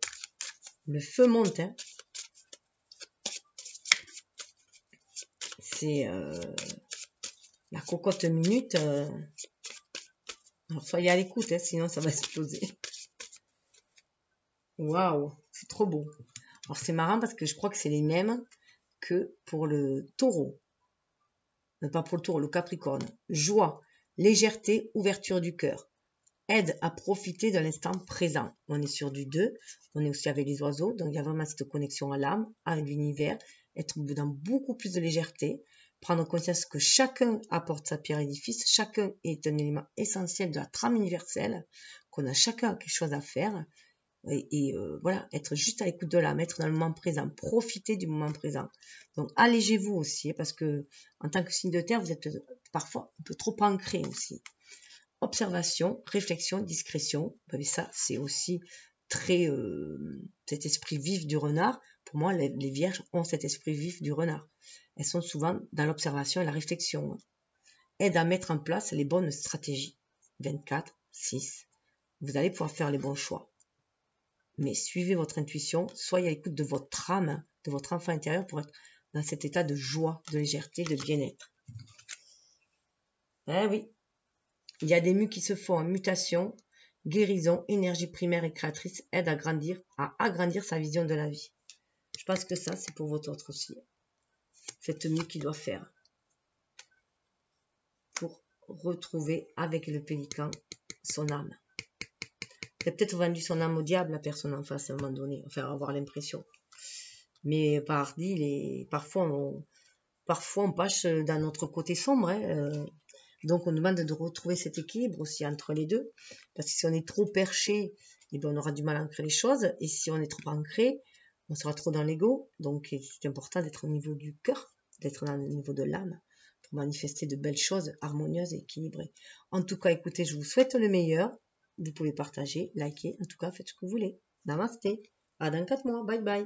Le feu monte. Hein. C'est la cocotte minute. Alors, soyez à l'écoute, hein, sinon ça va exploser. Waouh, c'est trop beau. Alors, c'est marrant parce que je crois que c'est les mêmes que pour le taureau. Pas pour le taureau, le capricorne. Joie, légèreté, ouverture du cœur. Aide à profiter de l'instant présent. On est sur du 2. On est aussi avec les oiseaux. Donc, il y a vraiment cette connexion à l'âme, à l'univers. Être dans beaucoup plus de légèreté. prendre conscience que chacun apporte sa pierre à l'édifice, chacun est un élément essentiel de la trame universelle, qu'on a chacun quelque chose à faire, et voilà, être juste à l'écoute de l'âme, être dans le moment présent, profiter du moment présent. Donc allégez-vous aussi, parce que en tant que signe de terre, vous êtes parfois un peu trop ancré aussi. Observation, réflexion, discrétion, ben ça c'est aussi très cet esprit vif du renard. Pour moi, les vierges ont cet esprit vif du renard. Elles sont souvent dans l'observation et la réflexion. Aide à mettre en place les bonnes stratégies. 24, 6. Vous allez pouvoir faire les bons choix. Mais suivez votre intuition, soyez à l'écoute de votre âme, de votre enfant intérieur pour être dans cet état de joie, de légèreté, de bien-être. Eh oui, il y a des mues qui se font en mutation, guérison, énergie primaire et créatrice aide à agrandir sa vision de la vie. Je pense que ça, c'est pour votre autre aussi. Cette mue qu'il doit faire pour retrouver avec le pélican son âme. Il a peut-être vendu son âme au diable, la personne en face, à un moment donné, enfin, avoir l'impression. Mais parfois on passe dans notre côté sombre. Donc, on demande de retrouver cet équilibre aussi entre les deux. Parce que si on est trop perché, eh bien, on aura du mal à ancrer les choses. Et si on est trop ancré, on sera trop dans l'ego. Donc, c'est important d'être au niveau du cœur, d'être au niveau de l'âme, pour manifester de belles choses harmonieuses et équilibrées. En tout cas, écoutez, je vous souhaite le meilleur. Vous pouvez partager, liker, en tout cas, faites ce que vous voulez. Namasté. À dans 4 mois. Bye bye.